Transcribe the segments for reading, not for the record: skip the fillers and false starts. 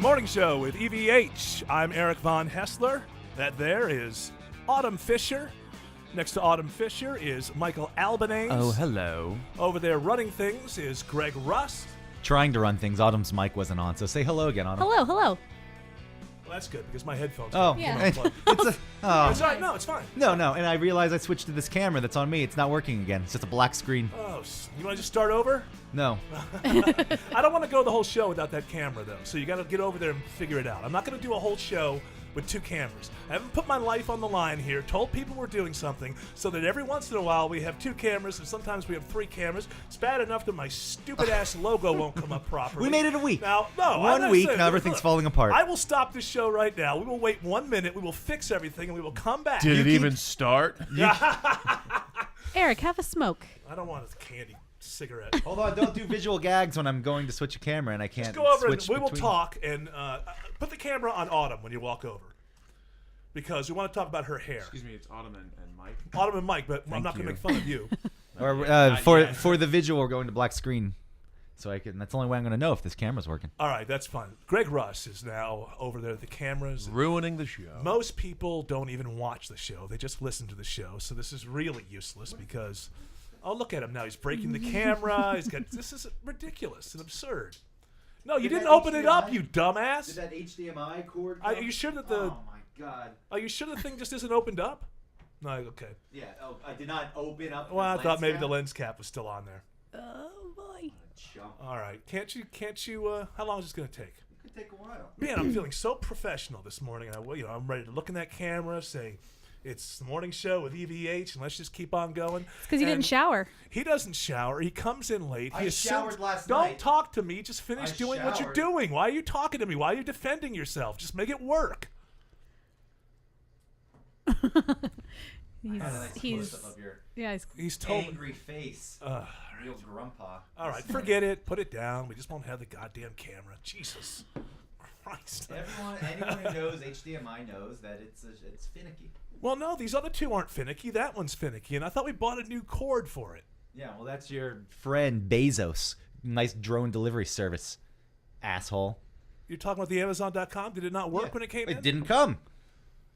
Morning Show with EVH. I'm Eric Von Hessler. That there is Autumn Fisher. Next to Autumn Fisher is Michael Albanese. Oh, hello. Over there running things is Greg Rust. Trying to run things. Autumn's mic wasn't on, so say hello again, Autumn. Hello. Well, that's good because my headphones Yeah. came unplugged. It's It's all right. No, it's fine. No, and I realized I switched to this camera that's on me. It's not working again. It's just a black screen. Oh, you want to just start over? No. I don't want to go the whole show without that camera, though. So you got to get over there and figure it out. I'm not going to do a whole show with two cameras. I haven't put my life on the line here, told people we're doing something, so that every once in a while we have two cameras, and sometimes we have three cameras. It's bad enough that my stupid-ass logo won't come up properly. We made it a week. Now, no, One week, now everything's falling apart. I will stop this show right now. We will wait 1 minute. We will fix everything, and we will come back. Did it even start? Eric, have a smoke. I don't want a candy cigarette. Hold on, don't do visual gags when I'm going to switch a camera and I can't Just go over and switch we will between. talk, and put the camera on Autumn when you walk over. Because we want to talk about her hair. Excuse me, it's Autumn and Mike. Autumn and Mike, but I'm Thank not going to you. make fun of you. Or for the visual, we're going to black screen. So that's the only way I'm going to know if this camera's working. All right, that's fine. Greg Russ is now over there at the cameras. Ruining the show. Most people don't even watch the show. They just listen to the show. So this is really useless because, oh, look at him now. He's breaking the camera. This is ridiculous and absurd. No, you didn't open it up, you dumbass. Did that HDMI cord Are you sure that the... Oh, my God. Are you sure the thing just isn't opened up? No, okay. Yeah, I did not open up Well, I thought maybe the lens cap was still on there. Oh boy. All right. Can't you, how long is this going to take? It could take a while. Man, I'm feeling so professional this morning. I'm ready to look in that camera, say, it's the morning show with EVH, and let's just keep on going. Because you didn't shower. He doesn't shower. He comes in late. I showered last Don't night. talk to me. Just finish I doing what you're showered. doing. Why are you talking to me? Why are you defending yourself? Just make it work. He's He's told. angry face. Real grandpa. All right, forget it. Put it down. We just won't have the goddamn camera. Jesus Christ. Anyone who knows HDMI knows that it's finicky. Well, no, these other two aren't finicky. That one's finicky, and I thought we bought a new cord for it. Yeah, well, that's your friend Bezos. Nice drone delivery service, asshole. You're talking about the Amazon.com? Did it not work when it came in? It didn't come.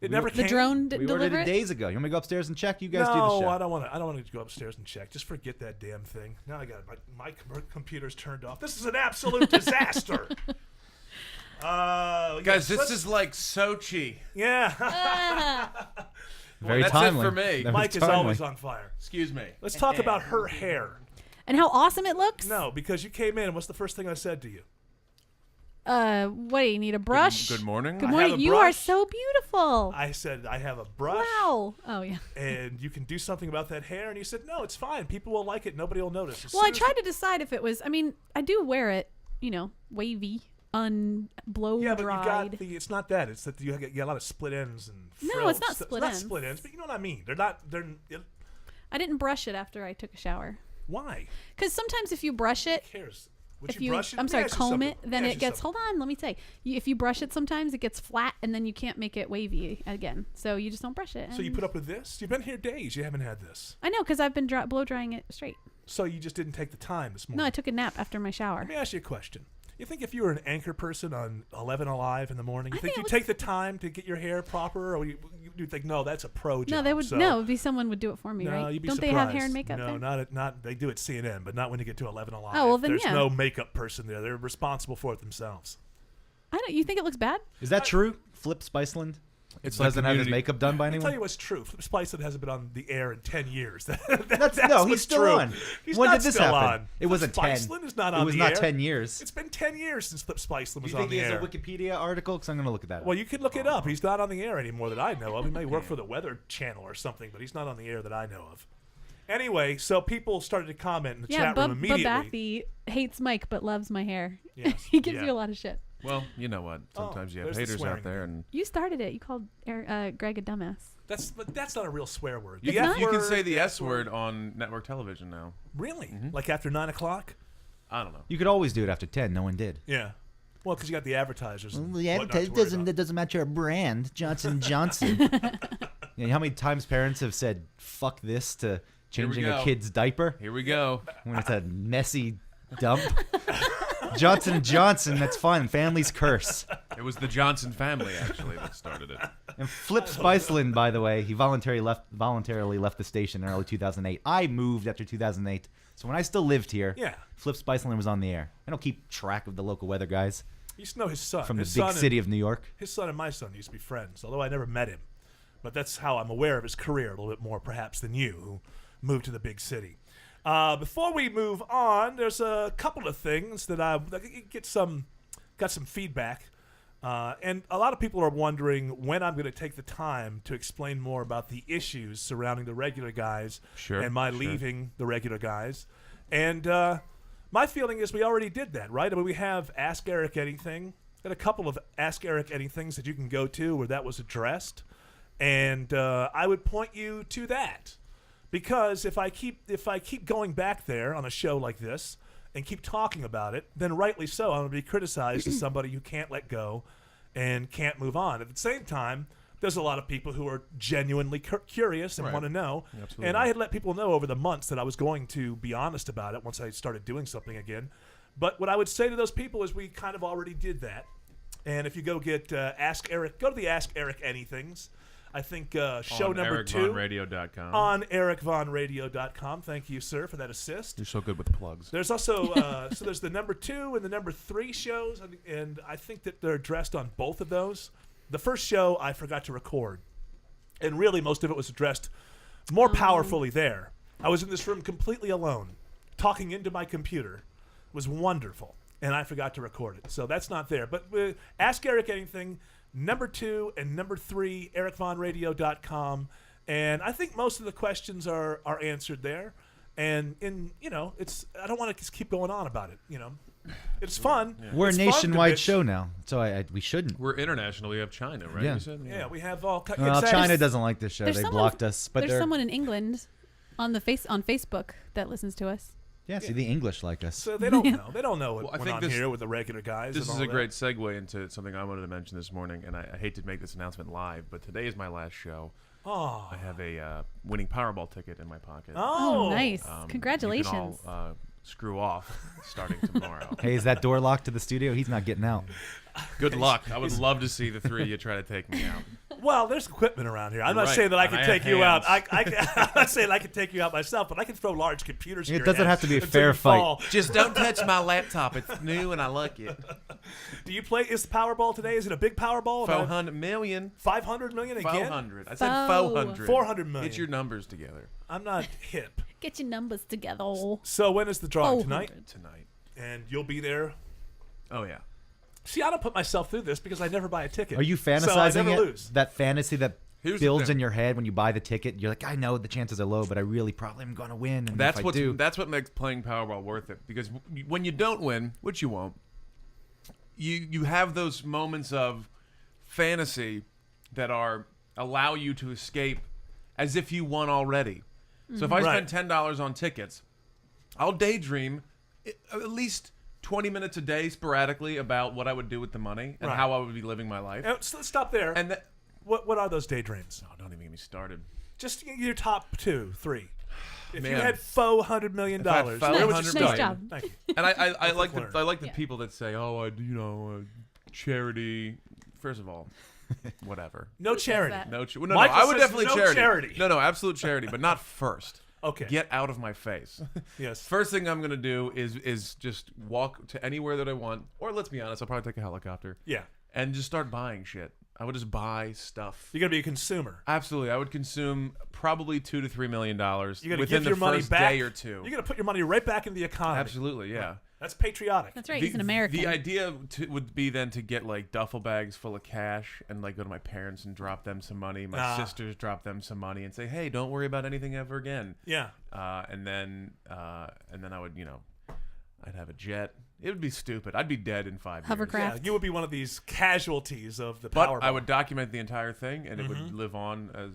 It never the came. drone We ordered deliver it it. days ago. You want me to go upstairs and check? You guys do the No, show. I don't want to. I don't want to go upstairs and check. Just forget that damn thing. Now I got my computer's turned off. This is an absolute disaster. Guys, this is like Sochi. Yeah. Very that's timely. it for me. That was Mike is timely. always on fire. Excuse me. Let's talk about her hair. And how awesome it looks. No, because you came in, and what's the first thing I said to you? What do you need, a brush? Good morning. Good I morning. have a You are brush. so beautiful. I said, I have a brush. Wow. Oh yeah. And you can do something about that hair. And you said, no, it's fine. People will like it. Nobody will notice. As Well, soon I as tried to decide if it was. I mean, I do wear it. Wavy, blow Yeah, but dried. you got it's not that. It's that you get a lot of split ends and No, frills. it's not split not ends. split ends, but you know what I mean. I didn't brush it after I took a shower. Why? Because sometimes if you brush it, Who cares? Would if you brush it? I'm Let me sorry, ask you comb something. it, Let me then ask it you gets. something. Hold on, let me say. If you brush it, sometimes it gets flat, and then you can't make it wavy again. So you just don't brush it. So you and- put up with this? You've been here days. You haven't had this. I know, because I've been blow drying it straight. So you just didn't take the time this morning. No, I took a nap after my shower. Let me ask you a question. You think if you were an anchor person on 11 Alive in the morning, you I think think you'd it take the time to get your hair proper, or you think, no, that's a pro job? No, they would. So, No, it'd be someone would do it for me, no, right? you'd be Don't surprised. they have hair and makeup No, there? not. They do at CNN, but not when you get to 11 Alive. Oh, well, then, There's yeah. no makeup person there. They're responsible for it themselves. I don't. You think it looks bad? Is that true? Flip Spiceland? It's Doesn't have his community- makeup done by I'll tell anyone? you what's true. Spiceland hasn't been on the air in 10 years. That's That's no, he's what's still true. on. He's when not did this still happen? on. It wasn't 10. Spiceland is not on It was the not air. 10 years. It's been 10 years since Flip Spiceland Do was you on think the he has air. a Wikipedia article? Because I'm going to look at that. Well, you can look it up. He's not on the air anymore that I know of. He may work for the Weather Channel or something, but he's not on the air that I know of. Anyway, so people started to comment in the Yeah, chat room Bub immediately. Bathy hates Mike but loves my hair. Yes, He gives yeah. you a lot of shit. Well, you know what? Sometimes you have there's the haters swearing out there, and You started it. You called Greg a dumbass. But that's not a real swear word. It's The F not? you can word, say the S word on network television now. Really? Like after 9 o'clock? I don't know. You could always do it after 10. No one did. Yeah. Well, because you got the advertisers. and The whatnot to worry about. that doesn't match our brand, Johnson Johnson. Yeah, how many times parents have said "fuck this" to changing a go. kid's diaper Here we go. when it's a messy dump? Johnson Johnson, that's fine. Families curse. It was the Johnson family actually that started it. And Flip Spiceland, by the way, he voluntarily left the station in early 2008. I moved after 2008, so when I still lived here, Flip Spiceland was on the air. I don't keep track of the local weather guys. You used to know his son. From the big city of New York. His son and my son used to be friends, although I never met him. But that's how I'm aware of his career a little bit more, perhaps, than you, who moved to the big city. Before we move on, there's a couple of things that I got some feedback. And a lot of people are wondering when I'm going to take the time to explain more about the issues surrounding the regular guys and my leaving the regular guys. And my feeling is we already did that, right? I mean, we have Ask Eric Anything. Got a couple of Ask Eric Anythings that you can go to where that was addressed. And I would point you to that. Because if I keep going back there on a show like this and keep talking about it, then rightly so, I'm going to be criticized as somebody who can't let go and can't move on. At the same time, there's a lot of people who are genuinely curious and want to know. Absolutely. And I had let people know over the months that I was going to be honest about it once I started doing something again. But what I would say to those people is we kind of already did that. And if you go get Ask Eric, go to the Ask Eric Anythings. I think show number 2 EricVonRadio.com. on EricVonRadio.com. Thank you, sir, for that assist. You're so good with plugs. There's also so there's the number 2 and the number 3 shows, and I think that they're addressed on both of those. The first show I forgot to record, and really most of it was addressed more powerfully there. I was in this room completely alone, talking into my computer. It was wonderful, and I forgot to record it, so that's not there. But Ask Eric Anything. Number 2 and number 3, EricVonRadio.com, and I think most of the questions are answered there. And it's I don't want to just keep going on about it. It's fun. Yeah. We're a nationwide show now, so we shouldn't. We're international. We have China, right? Yeah, you said? Yeah, we have all. Well, China doesn't like this show. They blocked us. But there's someone in England on Facebook that listens to us. Yeah, see, the English like us. So they don't know. They don't know what went on here with the regular guys. This is a great segue into something I wanted to mention this morning, and I hate to make this announcement live, but today is my last show. Oh. I have a winning Powerball ticket in my pocket. Oh, nice. Congratulations. You can all screw off starting tomorrow. Hey, is that door locked to the studio? He's not getting out. Good luck. I would love to see the three of you try to take me out. Well, there's equipment around here. I'm not saying that I can take you out. I'm not saying I can take you out myself, but I can throw large computers. It doesn't have to be a fair fight. Just don't touch my laptop. It's new and I like it. Do you play? Is the Powerball today? Is it a big Powerball? 400 million. 500 million again? 400. I said 400. 400 million. Get your numbers together. I'm not hip. Get your numbers together. So when is the drawing? Tonight? Tonight. And you'll be there? Oh, yeah. See, I don't put myself through this because I never buy a ticket. Are you fantasizing so I never lose. That fantasy that builds in your head when you buy the ticket? You're like, I know the chances are low, but I really probably am going to win. And that's what makes playing Powerball worth it. Because when you don't win, which you won't, you have those moments of fantasy that allow you to escape as if you won already. So if I spend $10 on tickets, I'll daydream at least 20 minutes a day sporadically about what I would do with the money and how I would be living my life. So let's stop there. And what are those daydreams? Oh, don't even get me started. Just your top 2, 3. If Man. you had $400 million, where would you start? Nice job. Thank you. And I like the people that say, oh, charity. First of all, whatever. No charity. No, I would definitely charity. No, absolute charity, but not first. Okay. Get out of my face. Yes. First thing I'm gonna do is just walk to anywhere that I want, or let's be honest, I'll probably take a helicopter. Yeah. And just start buying shit. I would just buy stuff. You're gonna be a consumer. Absolutely, I would consume probably $2 to $3 million within give your the money first back, day or two. You're gonna put your money right back into the economy. Absolutely, yeah. That's patriotic. That's right. He's an American. The idea would be then to get like duffel bags full of cash and like go to my parents and drop them some money. My sisters drop them some money and say, "Hey, don't worry about anything ever again." Yeah. And then I would, I'd have a jet. It would be stupid. I'd be dead in 5 years. Hovercraft. Yeah, you would be one of these casualties of the But Powerball. I would document the entire thing, and it would live on as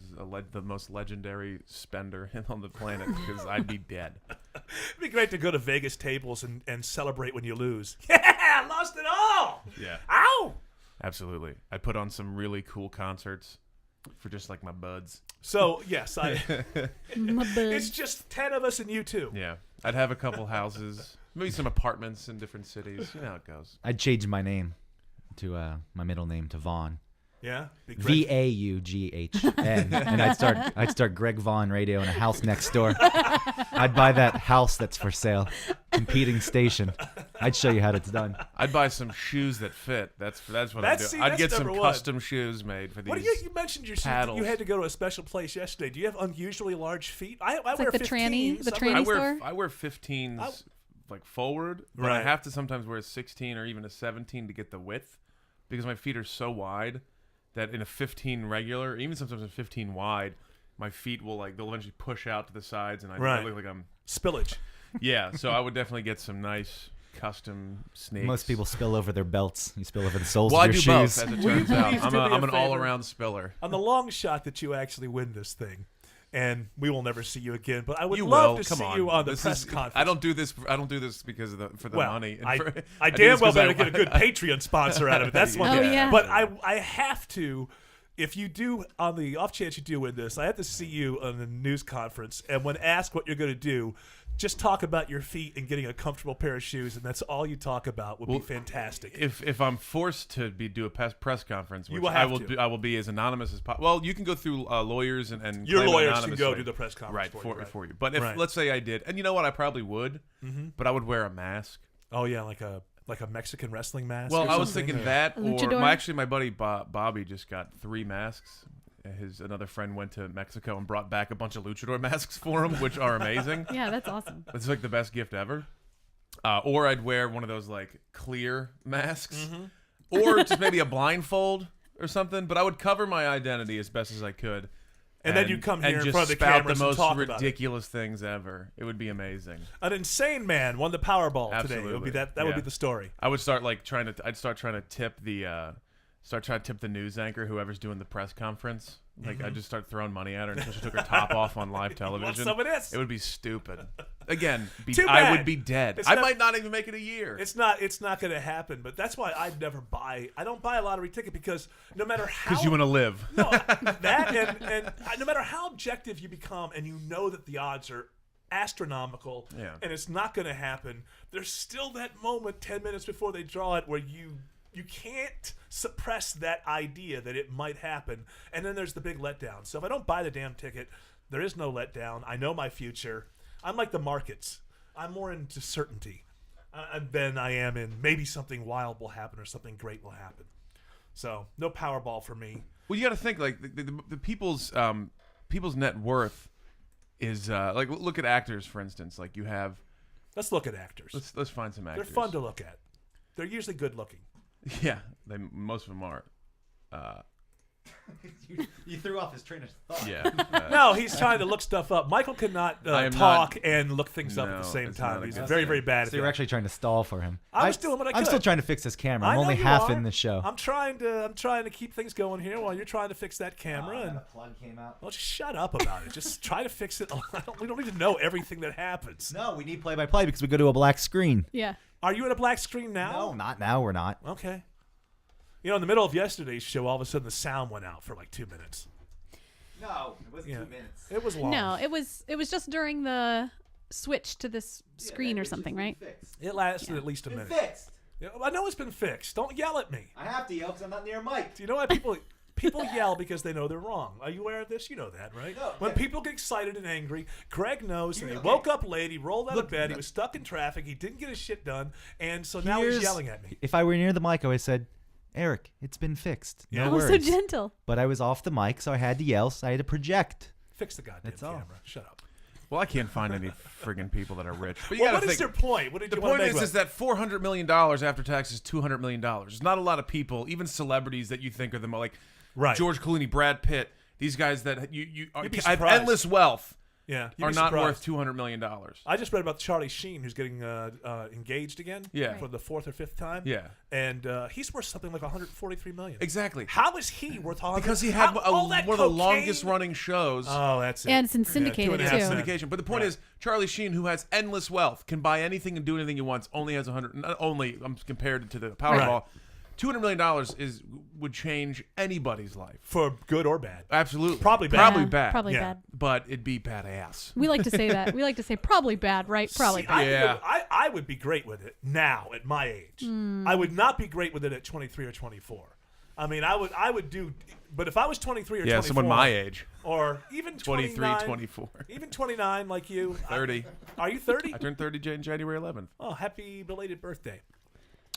the most legendary spender on the planet because I'd be dead. It'd be great to go to Vegas tables and celebrate when you lose. Yeah, I lost it all. Yeah. Ow. Absolutely. I'd put on some really cool concerts for just like my buds. So, yes, My bud. it's just 10 of us and you two. Yeah. I'd have a couple houses, maybe some apartments in different cities. You know how it goes. I'd change my name. my middle name to Vaughn. Yeah. VAUGHN, and I'd start Greg Vaughn Radio in a house next door. I'd buy that house that's for sale, competing station. I'd show you how it's done. I'd buy some shoes that fit. That's what I'd do. I'd get some custom shoes made for these. What you mentioned you had to go to a special place yesterday. Do you have unusually large feet? I wear like the 15s. the tranny store. I wear 15s like forward, but I have to sometimes wear a 16 or even a 17 to get the width because my feet are so wide that in a 15 regular, even sometimes a 15 wide, my feet will they'll eventually push out to the sides, and I look like I'm spillage. Yeah, so I would definitely get some nice custom sneaks. Most people spill over their belts. You spill over the soles well, of your I do shoes. both, as it turns out. I'm an all-around spiller. On the long shot that you actually win this thing, and we will never see you again. But I would love to see you on the press conference. I don't do this because for the money. I damn well better get a good Patreon sponsor out of it. That's one thing. Yeah. But I have to. If you do, on the off chance you do win this, I have to see you on the news conference. And when asked what you're going to do, just talk about your feet and getting a comfortable pair of shoes, and that's all you talk about would be fantastic. If I'm forced to do a press conference, which I will be as anonymous as possible. Well, you can go through lawyers and your lawyers can go do the press conference for you. But if let's say I did, and you know what, I probably would, but I would wear a mask. Oh yeah, like a Mexican wrestling mask. Well, I was thinking that, or actually, my buddy Bobby just got 3 masks. Another friend went to Mexico and brought back a bunch of luchador masks for him, which are amazing. Yeah, that's awesome. It's like the best gift ever. Or I'd wear one of those clear masks, or just maybe a blindfold or something. But I would cover my identity as best as I could. And then you come here and in front of the spout cameras the and most talk about ridiculous things ever. It would be amazing. An insane man won the Powerball Absolutely. today. It would be that would be the story. I would start trying to tip the news anchor, whoever's doing the press conference. I'd just start throwing money at her until she took her top off on live television. Some of this? It would be stupid. Again, Too I bad. would be dead. I might not even make it a year. It's not going to happen. But that's why I don't buy a lottery ticket, because no matter how, because you want to live. No, that and no matter how objective you become, and you know that the odds are astronomical, and it's not going to happen, there's still that moment 10 minutes before they draw it where you can't suppress that idea that it might happen, and then there's the big letdown. So if I don't buy the damn ticket, there is no letdown. I know my future. I'm like the markets. I'm more into certainty than I am in maybe something wild will happen or something great will happen. So no Powerball for me. Well, you got to think the people's net worth is look at actors, for instance. You have. Let's look at actors. Let's find some actors. They're fun to look at. They're usually good looking. Yeah, most of them are. You threw off his train of thought. Yeah. No, he's trying to look stuff up. Michael cannot talk and look things up at the same time. He's very, very bad at that. So you're actually trying to stall for him. I was doing what I could. I'm still trying to fix this camera. I'm only half in the show. I'm trying to keep things going here while you're trying to fix that camera. And a plug came out. Well, just shut up about it. Just try to fix it. We don't need to know everything that happens. No, we need play-by-play because we go to a black screen. Yeah. Are you in a black screen now? No, not now. We're not. Okay. In the middle of yesterday's show, all of a sudden the sound went out for 2 minutes. No, it wasn't 2 minutes. It was long. No, it was just during the switch to this screen or something, right? It lasted at least a minute. Fixed. Yeah, I know it's been fixed. Don't yell at me. I have to yell because I'm not near a mic. Do you know why people yell because they know they're wrong? Are you aware of this? You know that, right? No, when people get excited and angry, Greg knows, and he woke up late, he rolled out of bed, he was stuck in traffic, he didn't get his shit done, and so now he's yelling at me. If I were near the mic, I would have said, Eric, it's been fixed. Yeah. No I was worries. so gentle. But I was off the mic, so I had to yell, so I had to project. Fix the goddamn That's all. camera. Shut up. Well, I can't find any friggin' people that are rich. But you Well, gotta what is think, their point? What did the you want point to make is that $400 million after tax is $200 million. There's not a lot of people, even celebrities that you think are the most, right. George Clooney, Brad Pitt, these guys that you You'd be have surprised. endless wealth. Yeah, are not worth $200 million. I just read about Charlie Sheen, who's getting engaged again. Yeah. For the 4th or 5th time. Yeah. And he's worth something like $143 million. Exactly. How is he worth all? Because he had one of the longest running shows. Oh, that's it. And it's in syndicated Yeah, too. Syndication. But the point is, Charlie Sheen, who has endless wealth, can buy anything and do anything he wants. Only has 100. Not only compared to the Powerball. $200 million would change anybody's life for good or bad. Absolutely, probably bad. Probably bad. Probably bad. But it'd be badass. We like to say that. We like to say probably bad, right? Probably See, bad. I would be great with it now at my age. I would not be great with it at 23 or 24. I mean, I would do, but if I was 23 or 24, someone my age, or even 23, 24, even 29 like you, 30. Are you 30? I turned 30 January 11th. Oh, happy belated birthday!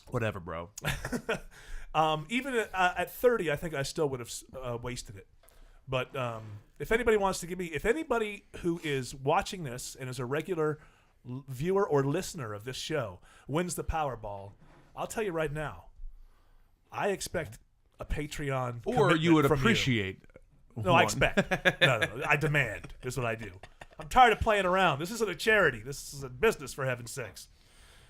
Whatever, bro. Even at 30, I think I still would have wasted it. But if anybody wants to give me, if anybody who is watching this and is a regular viewer or listener of this show wins the Powerball, I'll tell you right now, I expect a Patreon, or you would from appreciate. No, I expect. No, I demand. Is what I do. I'm tired of playing around. This isn't a charity. This is a business, for heaven's sakes.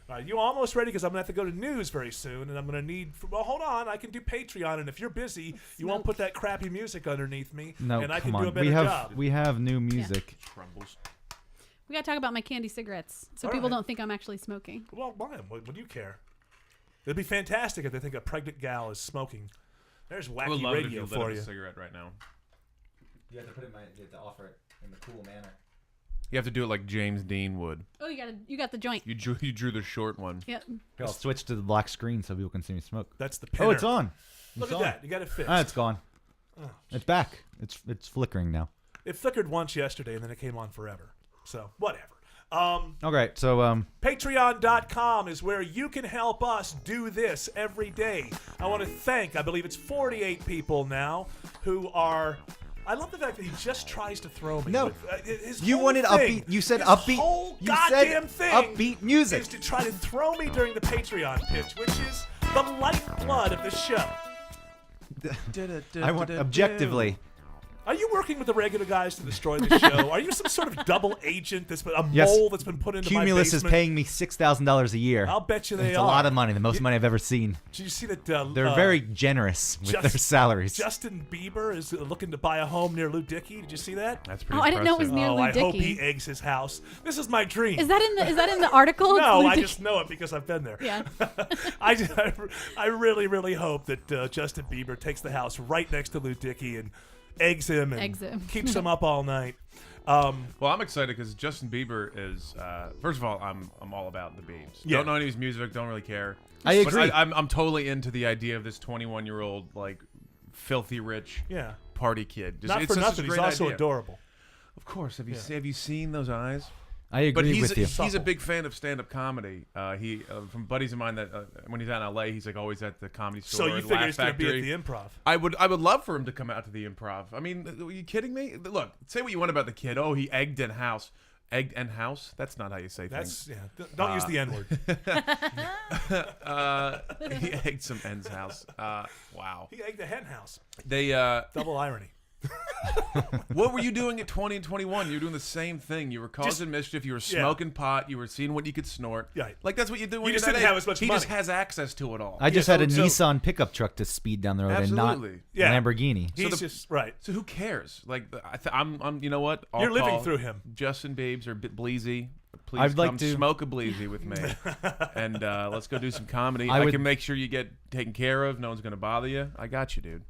All right, you almost ready? Because I'm going to have to go to news very soon, and I'm going to need... Well, hold on. I can do Patreon, and if you're busy, you won't put that crappy music underneath me, No, and I come can on. do a better job. We have new music. Crumbles. We got to talk about my candy cigarettes so All people right. don't think I'm actually smoking. Well, buy them. What do you care? It'd be fantastic if they think a pregnant gal is smoking. There's I would wacky love it if radio you lit for up a you. cigarette right now. You have to put it you have to offer it in the cool manner. You have to do it like James Dean would. Oh, you got the joint. You drew the short one. Yep. I'll switch to the black screen so people can see me smoke. That's the pinner. Oh, it's on. Look It's at on. that. You got it fixed. Ah, it's gone. Oh. It's back. It's flickering now. It flickered once yesterday, and then it came on forever. So, whatever. Okay, so Patreon.com is where you can help us do this every day. I want to thank, I believe it's 48 people now who are... I love the fact that he just tries to throw me. No. With, his you whole wanted thing, upbeat. You said his upbeat. whole You goddamn said thing upbeat music. is to try to throw me during the Patreon pitch, which is the lifeblood of the show. I want objectively. Are you working with the regular guys to destroy the show? Are you some sort of double agent that's been a Yes. mole that's been put into Cumulus my is basement? paying me $6,000 a year. I'll bet you they It's are. a lot of money, the most money I've ever seen. Did you see that? They're very generous with their salaries. Justin Bieber is looking to buy a home near Lou Dickey. Did you see that? That's pretty Oh, I didn't know it was impressive. near Lou I hope Dickey. he eggs his house. This is my dream. Is that in the article? no, Lou I Dickey? just know it because I've been there. Yeah. I really, really hope that Justin Bieber takes the house right next to Lou Dickey and eggs him and keeps him up all night. Well, I'm excited because Justin Bieber is. First of all, I'm all about the Biebs. Yeah. Don't know any of his music. Don't really care. I agree. But I'm totally into the idea of this 21-year-old like filthy rich party kid. Not it's for just a nothing. He's great also idea. adorable. Of course. Have you seen those eyes? I agree with you. He's a big fan of stand-up comedy. He from buddies of mine that when he's out in LA, he's like always at the Comedy Store. So you and figure Laugh he's going to be at Factory. the Improv? I would love for him to come out to the Improv. I mean, are you kidding me? Look, say what you want about the kid. Oh, he egged in house. Egged and house? That's not how you say things. Don't use the N-word. He egged some N's house. Wow. He egged the hen house. They Double irony. What were you doing at 20 and 21? You were doing the same thing. You were causing mischief. You were smoking pot. You were seeing what you could snort. Yeah. Like that's what you do when You you're just that didn't age. have as much He money. just has access to it all. I just Yeah, had a so- Nissan pickup truck to speed down the road and not Absolutely. Yeah. Lamborghini. He's just right. So who cares? Like I'm you know what? I'll You're living call through him. Justin Biebs or Bleezy. Please I'd like come to- smoke a Bleezy with me, and let's go do some comedy. I I would- can make sure you get taken care of. No one's gonna bother you. I got you, dude.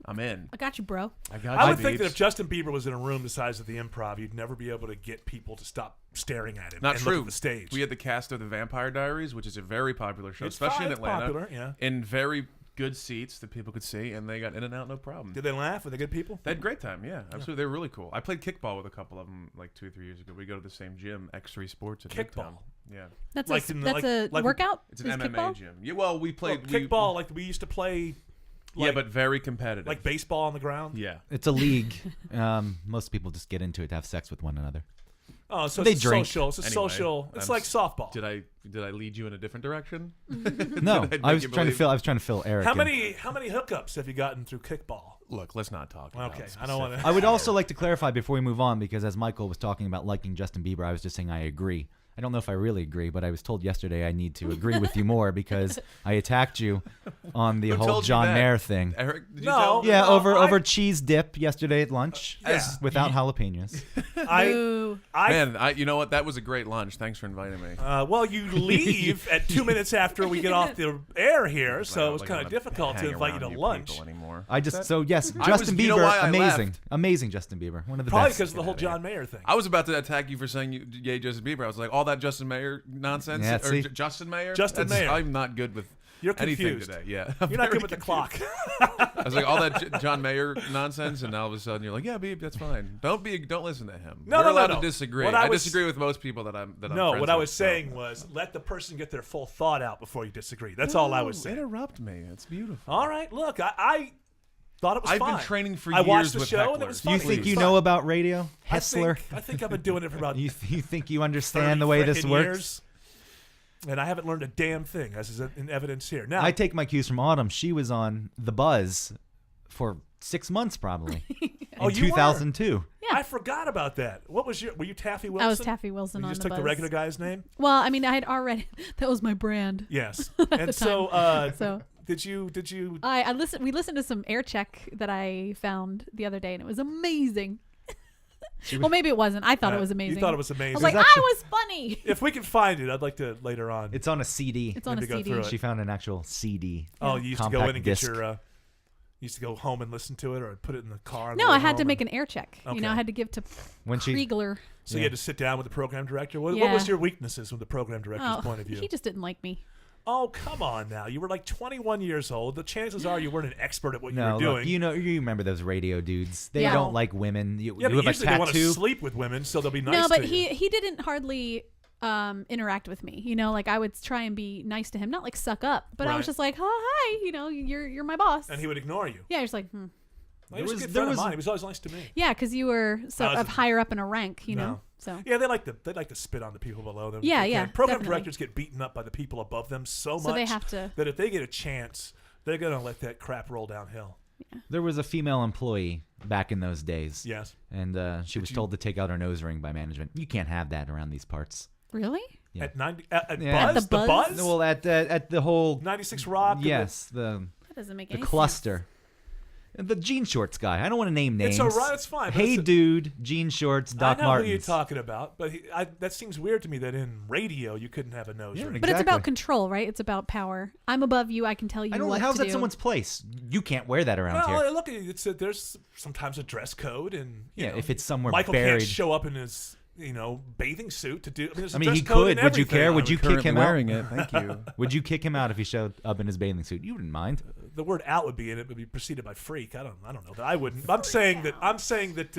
I'm in. I got you, bro. I got I you. would think that Biebs. if Justin Bieber was in a room the size of the Improv, you'd never be able to get people to stop staring at him Not and true. look at the stage. We had the cast of the Vampire Diaries, which is a very popular show, especially in it's Atlanta. popular, yeah. In very good seats that people could see, and they got in and out no problem. Did they laugh? Were they good people? They had a great time, yeah. Absolutely. They were really cool. I played kickball with a couple of them like 2 or 3 years ago. We go to the same gym, X3 Sports at Kickball? Midtown. Yeah. That's Like a in the- that's a like- workout. It's an Is MMA kickball? gym. Yeah, well, we Well, played kickball, like we used to play. yeah, Like, but very competitive. like baseball on the ground. yeah. It's a league. Most people just get into it to have sex with one another. Oh, so They it's drink. social. It's a Anyway, social. It's I'm like softball. Did I lead you in a different direction? No, Did I was make you trying to believe? fill. I was trying to fill Eric. How in. many hookups have you gotten through kickball? Look, let's not talk about Okay, it. I don't want to. I would also like to clarify before we move on, because as Michael was talking about liking Justin Bieber, I was just saying I agree. I don't know if I really agree, but I was told yesterday I need to agree with you more because I attacked you on the Who whole told you John that? Mayer thing. Eric, did you No. tell Yeah, No, over cheese dip yesterday at lunch without you- jalapenos. Boo. Man, you know what? That was a great lunch. Thanks for inviting me. Well, you leave at 2 minutes after we get off the air here, so it was kind of difficult to invite you to lunch. Anymore. Justin you know Bieber, why I amazing, left? amazing Justin Bieber, one of the Probably best. because of the whole John Mayer thing. I was about to attack you for saying yay Justin Bieber. I was like, all that Justin Mayer nonsense. Yeah, or see? Justin Mayer? Justin Mayer. I'm not good with You're anything confused. today. Yeah. You're not good with the clock. I was like, all that John Mayer nonsense, and all of a sudden you're like, yeah, Beeb, that's fine. Don't listen to him. No, We're no, allowed no. to disagree. What I I was- disagree with most people that I'm No, friends what I with, was so. saying was let the person get their full thought out before you disagree. That's all I was saying. Interrupt me. It's beautiful. All right, look, I thought it was I've fine. been training for I years watched the with show and it hecklers. was You fun. think you know about radio, I Hessler? think I've been doing it for about You think you 30 understand the way this frickin' works? years, and I haven't learned a damn thing, as is in evidence here. Now, I take my cues from Autumn. She was on The Buzz for 6 months probably Oh, in you were? 2002. I forgot about that. What was were you Taffy Wilson? I was Taffy Wilson You on just the took the Buzz. regular guy's name? Well, I mean, I had already. That was my brand. Yes. the And so, So did you I listened. We listened to some air check that I found the other day, and it was amazing. Well, maybe it wasn't. I thought it was amazing. You thought it was amazing. I was like, There's actually- I was funny. if we can find it, I'd like to later on. It's on a CD. It's on a Maybe go CD. through it. She found an actual CD. Oh, you used to go Compact in and get disc. your. You used to go home and listen to it, or put it in the car. on No, the way I had to home make and- an air check. You Okay. know, I had to give to When she Kriegler. So you had to sit down with the program director. What Yeah. was your weaknesses from the program director's Oh, point of view? he just didn't like me. Oh, come on now. You were like 21 years old. The chances are you weren't an expert at what you No, were doing. look, you remember those radio dudes. They Yeah. don't like women. You yeah, but have a usually they want to tattoo. sleep with women, so they'll be nice No, but to you. he didn't hardly interact with me. You know, like I would try and be nice to him, not like suck up, but I was Right. just like, oh hi, you know, you're my boss. And he would ignore you. Yeah, just like, Well, he was a good there friend of was- mine. He was always nice to me. yeah, because you were so I was of higher up in a rank, you know. No. So Yeah, they like to spit on the people below them. if Yeah, they yeah, can. Program definitely. directors get beaten up by the people above them so much So they have to- that if they get a chance, they're gonna let that crap roll downhill. There was a female employee back in those days. Yes. And she was told to take out her nose ring by management. You can't have that around these parts. really, Yeah. At 90 at Yeah. Buzz, At the Buzz? Well, at the whole 96 Rock. and yes, the that doesn't make the any cluster. The jean shorts guy. I don't want to name names. It's all right. It's fine. but Hey, it's dude, jean shorts, Doc I know Martens. who you're talking about, but that seems weird to me that in radio you couldn't have a nose Yeah, ring. But it's Exactly. about control, right? It's about power. I'm above you. I can tell you I don't. what How's to that do. someone's place? You can't wear that around Well, here. look, there's sometimes a dress code, and you Yeah, know, if it's somewhere Michael buried. can't show up in his bathing suit to do. There's a I mean, dress he code could. and Would you everything. care? Would you kick him out? wearing it. Thank you. Would you kick him out if he showed up in his bathing suit? You wouldn't mind. The word "out" would be in it, would be preceded by "freak." I don't know that I wouldn't. I'm saying that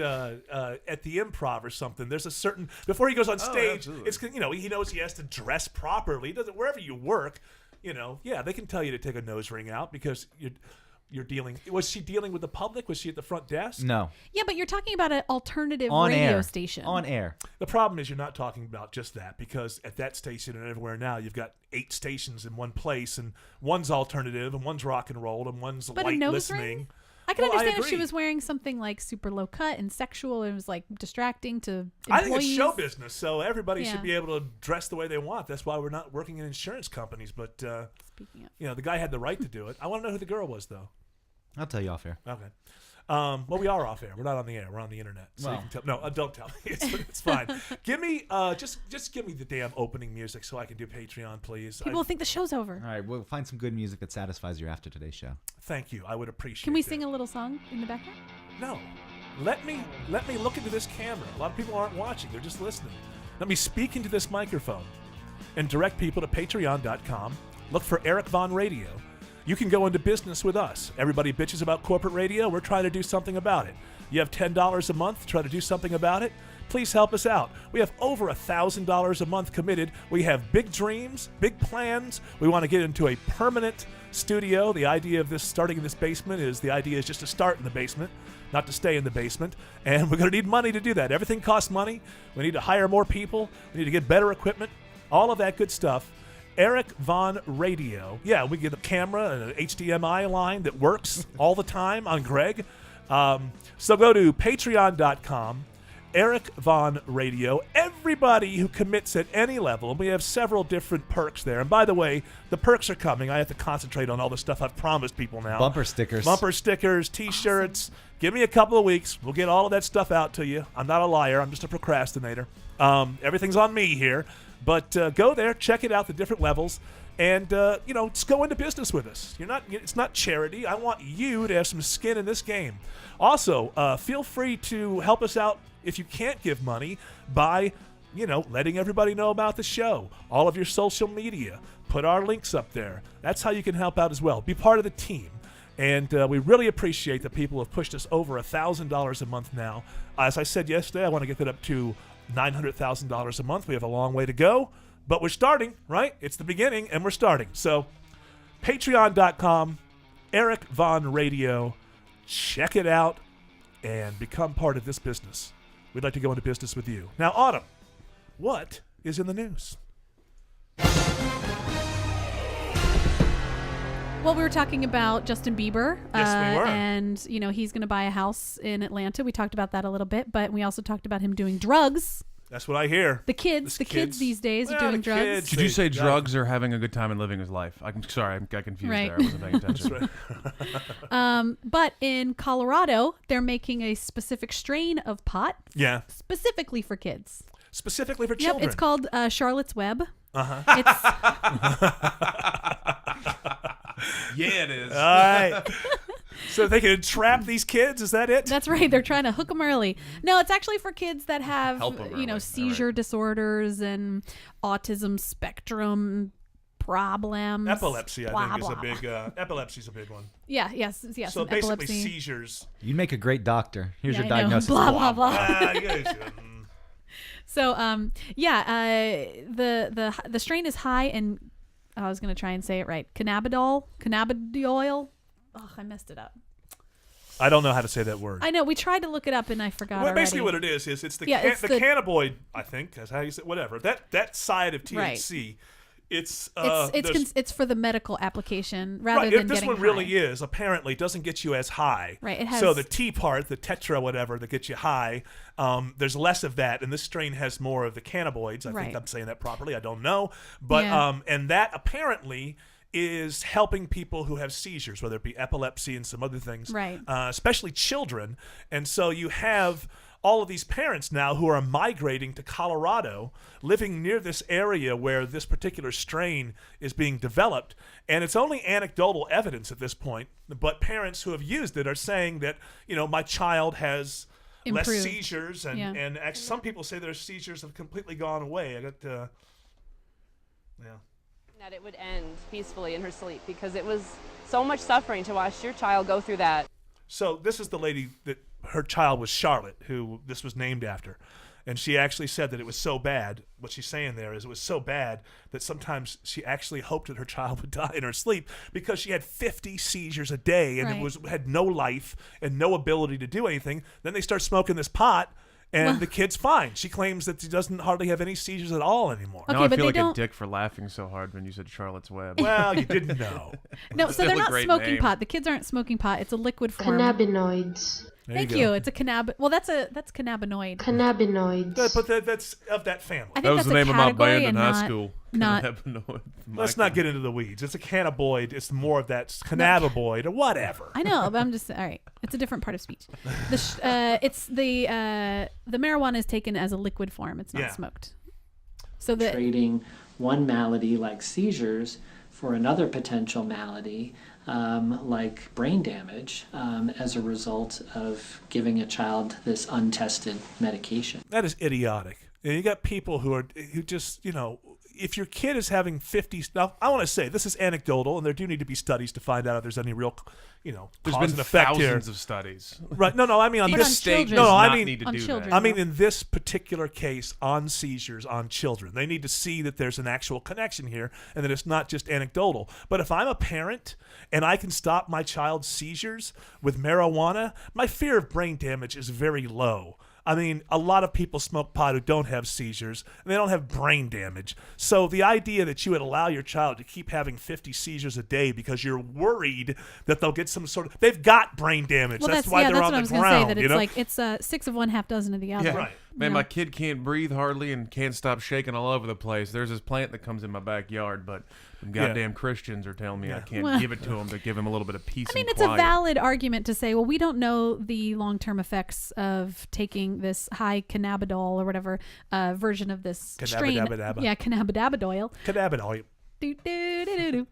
at the Improv or something, there's a certain before he goes on stage, absolutely. it's he knows he has to dress properly. He doesn't wherever you work, yeah, they can tell you to take a nose ring out because you're dealing. Was she dealing with the public? Was she at the front desk? No. Yeah, but you're talking about an alternative On radio air. station. On air. The problem is you're not talking about just that because at that station and everywhere now you've got 8 stations in one place and one's alternative and one's rock and roll and one's But a light nose listening. ring? I can Well, I understand if she agree. was wearing something like super low cut and sexual and it was like distracting to employees. I think it's show business, so everybody Yeah. should be able to dress the way they want. That's why we're not working in insurance companies. But Speaking of. the guy had the right to do it. I want to know who the girl was, though. I'll tell you off air. Okay. Well, we are off air. We're not on the air. We're on the internet. So you Well. can tell. No, don't tell me. It's fine. Give me just give me the damn opening music so I can do Patreon, please. People think the show's over. All right, we'll find some good music that satisfies you after today's show. Thank you. I would appreciate. Can we that. sing a little song in the background? No. Let me look into this camera. A lot of people aren't watching. They're just listening. Let me speak into this microphone and direct people to patreon.com. Look for Eric Von Radio. You can go into business with us. Everybody bitches about corporate radio. We're trying to do something about it. You have $10 a month to try to do something about it? Please help us out. We have over $1,000 a month committed. We have big dreams, big plans. We want to get into a permanent studio. The idea of this starting in this basement is just to start in the basement, not to stay in the basement. And we're going to need money to do that. Everything costs money. We need to hire more people. We need to get better equipment. All of that good stuff. Eric Von Radio. Yeah, we get a camera and an HDMI line that works all the time on Greg. So go to patreon.com Eric Vaughn Radio. Everybody who commits at any level, and we have several different perks there. And by the way, the perks are coming. I have to concentrate on all the stuff I've promised people now. Bumper stickers. T-shirts. Awesome. Give me a couple of weeks. We'll get all of that stuff out to you. I'm not a liar. I'm just a procrastinator. Everything's on me here. But go there, check it out, the different levels. And, just go into business with us. It's not charity. I want you to have some skin in this game. Also, feel free to help us out if you can't give money by, letting everybody know about the show. All of your social media. Put our links up there. That's how you can help out as well. Be part of the team. And we really appreciate that people have pushed us over $1,000 a month now. As I said yesterday, I want to get that up to $900,000 a month. We have a long way to go. But we're starting, right? It's the beginning, and we're starting. So, patreon.com, Eric Vaughn Radio. Check it out and become part of this business. We'd like to go into business with you. Now, Autumn, what is in the news? Well, we were talking about Justin Bieber. Yes, we were. And, he's going to buy a house in Atlanta. We talked about that a little bit, but we also talked about him doing drugs. That's what I hear. The kids these days are doing drugs. Did you say drugs are having a good time and living his life? I'm sorry, I got confused there. I wasn't paying attention. Right. But in Colorado, they're making a specific strain of pot. Yeah. Specifically for kids. Specifically for children. Yep, it's called Charlotte's Web. Uh-huh. Yeah, it is. All right. So they can trap these kids? Is that it? That's right. They're trying to hook them early. No, it's actually for kids that have, seizure disorders and autism spectrum problems. Epilepsy, I think, is a big. Epilepsy's a big one. Yeah. Yes. So basically, epilepsy. Seizures. You'd make a great doctor. Here's your I diagnosis. Know. Blah blah blah. So, the strain is high in. I was going to try and say it right. Cannabidiol. Oh, I messed it up. I don't know how to say that word. I know. We tried to look it up and I forgot already. Basically what it is it's the cannabinoid, I think. That's how you say whatever. That side of THC. Right. It's for the medical application rather than this getting one high. really is apparently doesn't get you as high. Right. It has, so the T part, the tetra whatever that gets you high, there's less of that, and this strain has more of the cannabinoids. I think I'm saying that properly. I don't know, but and that apparently is helping people who have seizures, whether it be epilepsy and some other things, right? Especially children, and so you have all of these parents now who are migrating to Colorado, living near this area where this particular strain is being developed. And it's only anecdotal evidence at this point, but parents who have used it are saying that, my child has improved. Less seizures. And actually some people say their seizures have completely gone away. That it would end peacefully in her sleep because it was so much suffering to watch your child go through that. So this is the lady that her child was Charlotte, who this was named after. And she actually said that it was so bad. What she's saying there is it was so bad that sometimes she actually hoped that her child would die in her sleep because she had 50 seizures a day and had no life and no ability to do anything. Then they start smoking this pot. And the kid's fine. She claims that she doesn't hardly have any seizures at all anymore. Okay, now I but feel like don't... a dick for laughing so hard when you said Charlotte's Web. Well, you didn't know. No, so they're not smoking name. pot. The kids aren't smoking pot. It's a liquid form. Cannabinoids. Thank you. It's a Well, that's cannabinoid. Cannabinoids. But that's of that family. I think that was that's the name of my band in high not- school. not- Cannabinoid. Let's not get into the weeds. It's a cannabinoid. It's more of that cannabinoid or whatever. I know, but I'm just all right. It's a different part of speech. It's the marijuana is taken as a liquid form. It's not smoked. So trading one malady like seizures for another potential malady like brain damage as a result of giving a child this untested medication. That is idiotic. And you got people who just, if your kid is having 50, now I want to say this is anecdotal, and there do need to be studies to find out if there's any real, There's cause been and effect thousands here. of studies. Right? No, I mean on But this on state. children. No, I not mean need to on do children. that. I mean, in this particular case, on seizures on children, they need to see that there's an actual connection here and that it's not just anecdotal. But if I'm a parent and I can stop my child's seizures with marijuana, my fear of brain damage is very low. I mean, a lot of people smoke pot who don't have seizures, and they don't have brain damage. So the idea that you would allow your child to keep having 50 seizures a day because you're worried that they'll get some they've got brain damage. Well, that's why they're on the ground. That's what I was going to say. That it's like it's 6 of one, half dozen of the other. Right. Man, my kid can't breathe hardly and can't stop shaking all over the place. There's this plant that comes in my backyard, but goddamn Christians are telling me I can't give it to him to give him a little bit of peace. I mean, it's a valid argument to say, well, we don't know the long-term effects of taking this high cannabidiol or whatever version of this strain. Yeah, cannabidiol. Cannabidiol.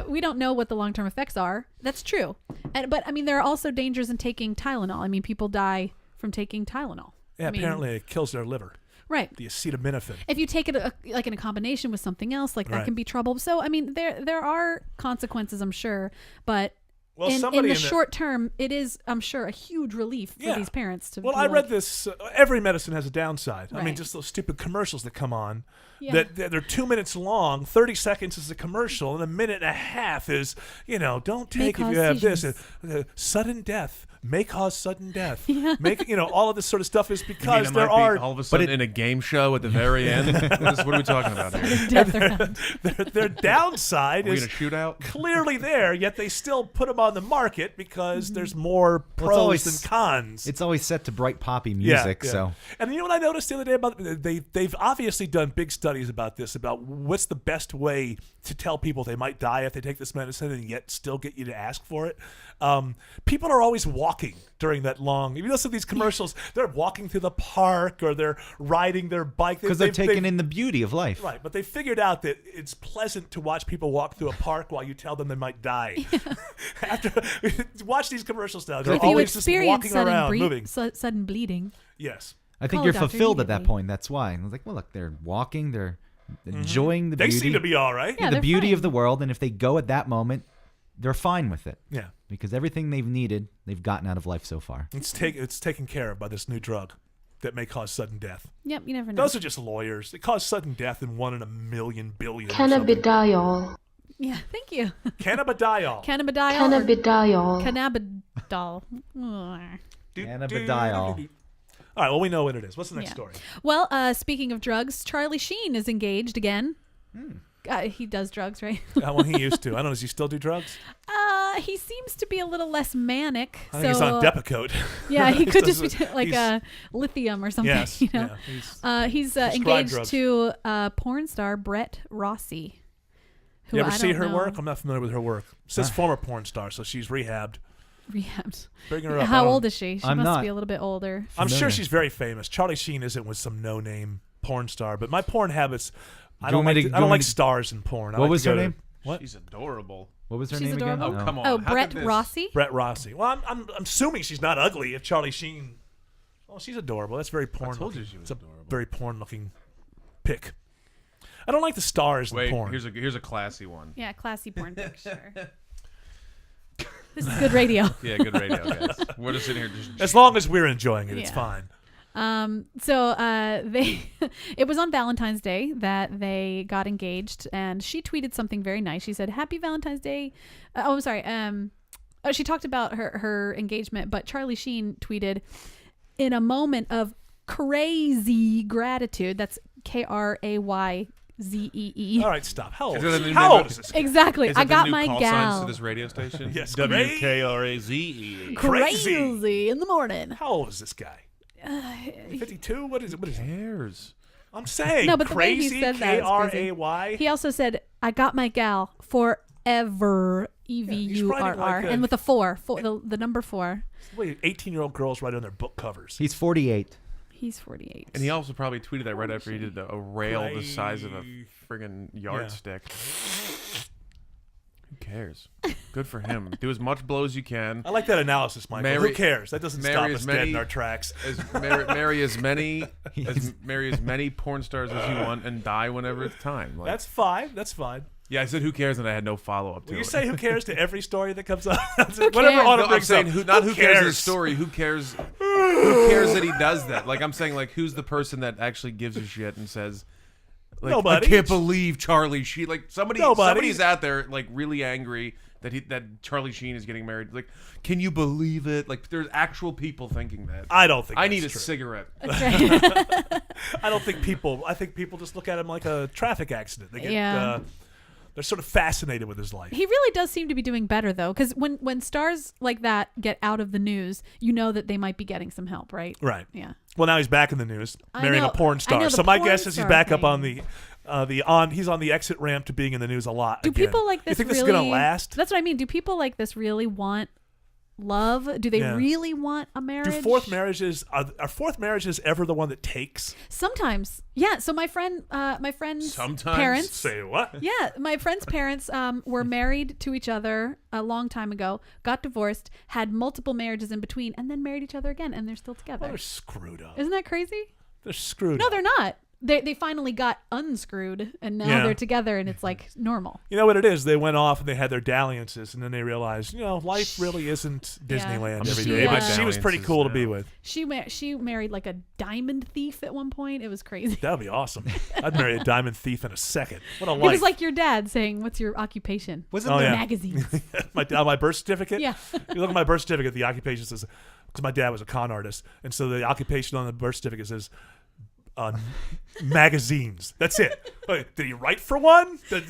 We don't know what the long-term effects are. That's true. But, I mean, there are also dangers in taking Tylenol. I mean, people die from taking Tylenol. Yeah, apparently it kills their liver. Right. The acetaminophen. If you take it like in a combination with something else, like that can be trouble. So, I mean, there are consequences, I'm sure. But in the short term, it is, I'm sure, a huge relief for these parents to I read this. Every medicine has a downside. Right. I mean, just those stupid commercials that come on. Yeah. They're 2 minutes long. 30 seconds is a commercial, and a minute and a half is, don't take if you have this. Sudden death may cause sudden death. Yeah. All of this sort of stuff is because there are all of a sudden in a game show at the very end. What are we talking about here? Their downside is in a shootout? Clearly there, yet they still put them on the market because there's more pros than cons. It's always set to bright poppy music. So, and you know what I noticed the other day about they've obviously done big studies about this, about what's the best way to tell people they might die if they take this medicine and yet still get you to ask for it. People are always walking during that long. If you listen to these commercials, they're walking through the park or they're riding their bike because they're taking in the beauty of life. Right, but they figured out that it's pleasant to watch people walk through a park while you tell them they might die. After watch these commercials now, they're always just walking around, moving. Sudden bleeding. Yes. I think you're fulfilled at that point. That's why. I was like, well, look, they're walking, they're enjoying the beauty. They seem to be all right. Yeah, the beauty of the world, and if they go at that moment, they're fine with it. Yeah. Because everything they've needed, they've gotten out of life so far. It's taken care of by this new drug that may cause sudden death. Yep, you never know. Those are just lawyers. They cause sudden death in 1 in a million billion. Cannabidiol. Yeah, thank you. Cannabidiol. Cannabidiol. Cannabidiol. Cannabidiol. All right, well, we know what it is. What's the next story? Well, speaking of drugs, Charlie Sheen is engaged again. He does drugs, right? Well, he used to. I don't know. Does he still do drugs? He seems to be a little less manic. I think he's on Depakote. Yeah, he could just be like lithium or something. Yes. Yeah, he's engaged to porn star Brett Rossi. You ever see her work? I'm not familiar with her work. It says former porn star, so she's rehabbed. Bring her up. How old is she? She must be a little bit older. I'm sure she's very famous. Charlie Sheen isn't with some no-name porn star, but my porn habits, I don't like stars in porn. What was her name? What? She's adorable. What was her She's name adorable? again? Oh, come on. Oh, Brett Rossi? Brett Rossi. Well, I'm assuming she's not ugly if Charlie Sheen... Oh, she's adorable. That's very porn. I told you she was adorable. It's a very porn-looking pic. I don't like the stars in porn. Here's a classy one. Yeah, classy porn picture. This is good radio. Yeah, good radio, guys. We're just sitting here as long as we're enjoying it, it's fine. So it was on Valentine's Day that they got engaged, and she tweeted something very nice. She said, "Happy Valentine's Day." I'm sorry. She talked about her engagement, but Charlie Sheen tweeted, "In a moment of crazy gratitude." That's KRAYZEE. All right, stop. How old is this guy? Exactly. I got my call gal. signs to this radio station? Yes. WKRAZE. Crazy in the morning. How old is this guy? 52? What is it? What is cares? I'm saying no, but crazy, the way he said that KRAY. He also said, "I got my gal forever." EVURR, and with a 4, the number 4. Wait, 18-year-old girls write on their book covers. He's 48. He's 48. And he also probably tweeted that right after he did a rail the size of a friggin' yardstick. Who cares? Good for him. Do as much blow as you can. I like that analysis, Michael. Who cares? That doesn't stop us dead in our tracks. Marry as many porn stars as you want and die whenever it's time. Like, that's fine. That's fine. Yeah, I said who cares, and I had no follow-up to it. You say who cares to every story that comes up? Whatever Autumn brings up. Who cares the story. Who cares that he does that? Like, I'm saying, like, who's the person that actually gives a shit and says, like, nobody. I can't believe Charlie Sheen. Like, somebody's out there, like, really angry that Charlie Sheen is getting married. Like, can you believe it? Like, there's actual people thinking that. I don't think I need that's a true. cigarette. I don't think people. I think people just look at him like a traffic accident. They get, they're sort of fascinated with his life. He really does seem to be doing better, though, because when stars like that get out of the news, you know that they might be getting some help, right? Right. Yeah. Well, now he's back in the news, I marrying know- a porn I star. know the So my porn guess is he's star back up thing. on he's on the exit ramp to being in the news a lot. Do again. people like this You think really? this is gonna last? That's what I mean. Do people like this really want love? Do they Yeah. really want a marriage? Do fourth marriages are fourth marriages ever the one that takes? Sometimes, yeah. So my friend's Sometimes? parents. Say what? Yeah, my friend's parents were married to each other a long time ago, got divorced, had multiple marriages in between, and then married each other again, and they're still together. Well, they're screwed up. Isn't that crazy? They're screwed No, up. they're not. They finally got unscrewed, and now they're together, and it's like normal. You know what it is? They went off and they had their dalliances, and then they realized, life really isn't Yeah. Disneyland I'm every she, day. But uh, she was pretty dalliances cool to now. be with. She married like a diamond thief at one point. It was crazy. That would be awesome. I'd marry a diamond thief in a second. What a It life. was like your dad saying, "What's your occupation?" Wasn't Oh, there yeah. Magazines. my birth certificate. Yeah. You look at my birth certificate. The occupation says, because my dad was a con artist, and so the occupation on the birth certificate says magazines. That's it. Wait, did he write for one? Do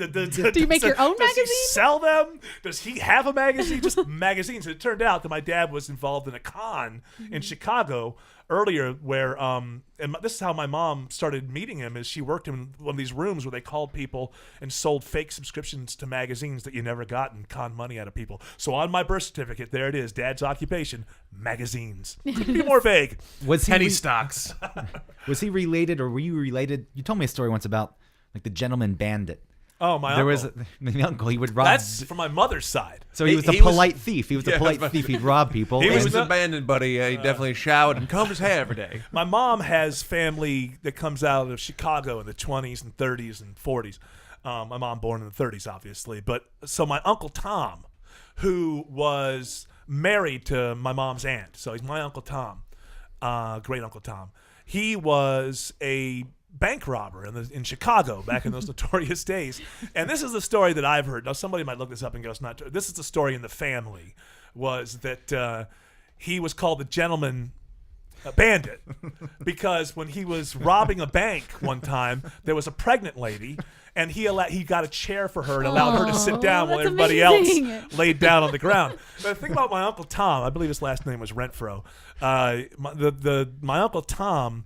you make your own Does he magazine? sell them? Does he have a magazine? Just magazines. And it turned out that my dad was involved in a con in Chicago earlier where and this is how my mom started meeting him, is she worked in one of these rooms where they called people and sold fake subscriptions to magazines that you never got and con money out of people. So on my birth certificate, there it is, Dad's occupation, magazines. Couldn't be more vague. Was he Penny stocks. was he related, or were you related? You told me a story once about like the gentleman bandit. Oh, my There uncle. was the uncle. He would rob. That's from my mother's side. so he was a he was- polite thief. He was Yeah, a polite thief. He'd rob people. He He was and- was abandoned, buddy. He definitely showered and combed his hair every day. My mom has family that comes out of Chicago in the 20s and 30s and 40s. My mom born in the 30s, obviously. But so my Uncle Tom, who was married to my mom's aunt, so he's my Uncle Tom, great Uncle Tom. He was a bank robber in Chicago back in those notorious days. And this is the story that I've heard. Now, somebody might look this up and go, it's not true. This is the story in the family, was that he was called the gentleman bandit because when he was robbing a bank one time, there was a pregnant lady, and he got a chair for her and allowed her to sit down while that's everybody amazing. else laid down on the ground. But the thing about my Uncle Tom, I believe his last name was Renfro. My Uncle Tom,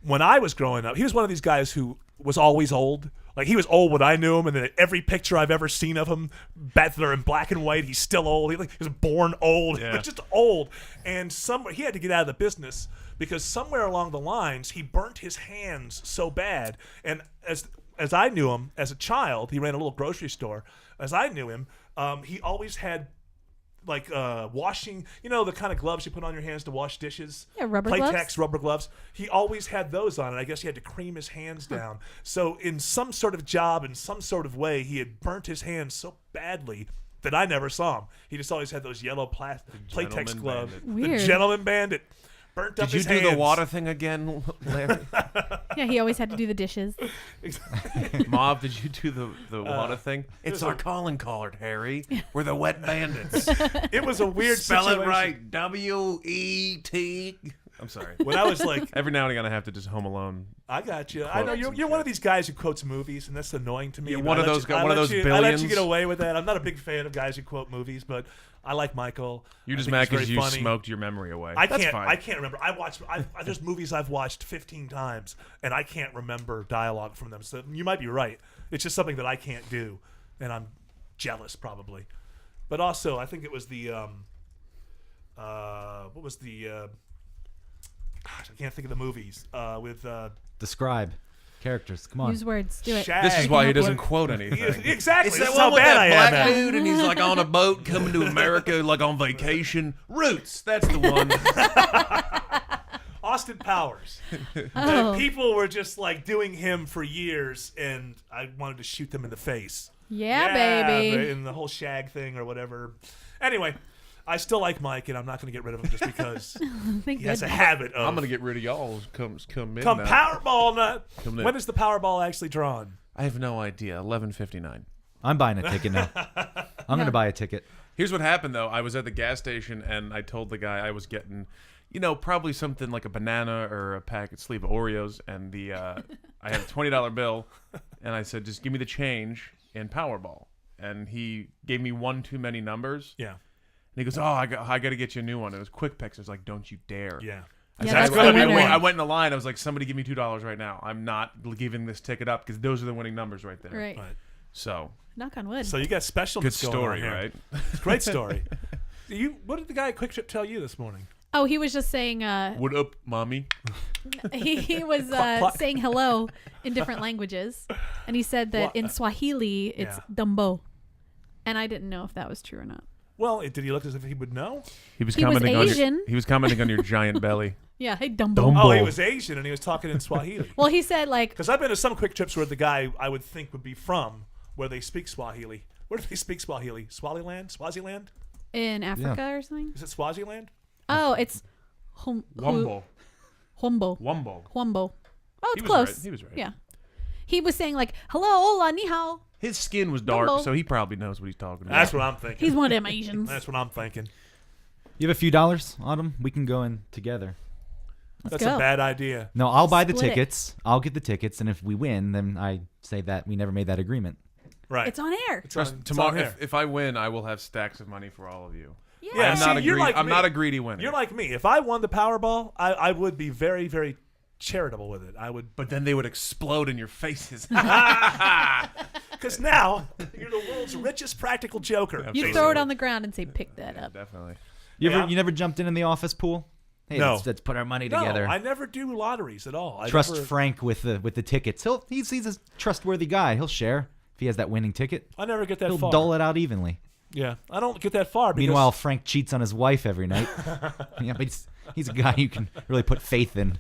when I was growing up, he was one of these guys who was always old. Like, he was old when I knew him, and then every picture I've ever seen of him, that are in black and white, he's still old. He was born old, Yeah. just old. And he had to get out of the business because somewhere along the lines, he burnt his hands so bad. And as I knew him as a child, he ran a little grocery store. As I knew him, he always had like washing, the kind of gloves you put on your hands to wash dishes. Yeah, rubber gloves. Playtex rubber gloves. He always had those on, and I guess he had to cream his hands down. So in some sort of job, in some sort of way, he had burnt his hands so badly that I never saw him. He just always had those yellow plastic Playtex gentleman gloves. bandit. Weird. The gentleman bandit. Burnt up Did you his do hands. the water thing again, Larry? Yeah, he always had to do the dishes. Mauve, did you do the water thing? It's our calling card, Harry. We're the wet bandits. It was a weird Spell situation. it right. W-E-T. I'm sorry. When I was like, Every now and again, I have to just Home Alone. I got you. I know Quotes you're and one of shit. these guys who quotes movies, and that's annoying to me. Yeah, but one I of let those you- I one of let those you- I let you billions. get away with that. I'm not a big fan of guys who quote movies, but I like Michael. You're I just think mad he's because very you funny. smoked your memory away. I That's can't. fine. I can't remember. There's movies I've watched 15 times, and I can't remember dialogue from them. So you might be right. It's just something that I can't do, and I'm jealous probably. But also, I think it was the what was the gosh, I can't think of the movies with Describe characters. Come on. Use words. Do it. Shag. This is why he What- doesn't quote anything. Exactly. It's That's that how one with bad that I am. black at it. dude, and he's like on a boat coming to America, like on vacation. Roots. That's the one. Austin Powers. Oh. People were just like doing him for years, and I wanted to shoot them in the face. Yeah, baby. And the whole shag thing or whatever. Anyway, I still like Mike, and I'm not going to get rid of him just because Thank he has a goodness. habit of. I'm gonna get rid of y'all. Come midnight. come Powerball night. Come in. When is the Powerball actually drawn? I have no idea. 11:59. I'm buying a ticket now. I'm going to buy a ticket. Here's what happened though. I was at the gas station and I told the guy I was getting, probably something like a banana or a sleeve of Oreos, and I had a $20 bill, and I said, just give me the change in Powerball, and he gave me one too many numbers. Yeah. And he goes, oh, I got to get you a new one. It was Quick Picks. I was like, don't you dare. Yeah. that's the winner. I went in the line. I was like, somebody give me $2 right now. I'm not giving this ticket up because those are the winning numbers right there. Right. So. Knock on wood. So you got special. Good story, right? Great story. What did the guy at Quick Trip tell you this morning? Oh, he was just saying. What up, mommy? He was saying hello in different languages, and he said that in Swahili it's Dumbo, and I didn't know if that was true or not. Well, did he look as if he would know? He was commenting Asian. He was commenting on your giant belly. Yeah, hey Dumbo. Oh, he was Asian and he was talking in Swahili. Well, he said like because I've been to some Quick Trips where the guy I would think would be from where they speak Swahili. Where do they speak Swahili? Swaziland? In Africa or something? Is it Swaziland? Oh, it's Wumbo. Oh, it's close. Right. He was right. Yeah. He was saying like, hello, hola, ni hao. His skin was dark, Dumbo. so he probably knows what he's talking about. That's what I'm thinking. He's one of them Asians. That's what I'm thinking. You have a few dollars, Autumn? We can go in together. That's go. a bad idea. No, I'll buy the Split it. tickets. I'll get the tickets, and if we win, then I say that we never made that agreement. Right. It's on air. Tomorrow, if I win, I will have stacks of money for all of you. Yeah. I'm not a greedy winner. You're like me. If I won the Powerball, I would be very, very charitable with it. I would. But then they would explode in your faces. Because now you're the world's richest practical joker. You throw it on the ground and say, pick that up. Definitely. You never jumped in the office pool? Hey, No. let's put our money together. No, I never do lotteries at all. Trust Frank with the tickets. He's a trustworthy guy. He'll share if he has that winning ticket. I never get that He'll far. dole it out evenly. Yeah, I don't get that far. Because Meanwhile, Frank cheats on his wife every night. Yeah, but he's a guy you can really put faith in.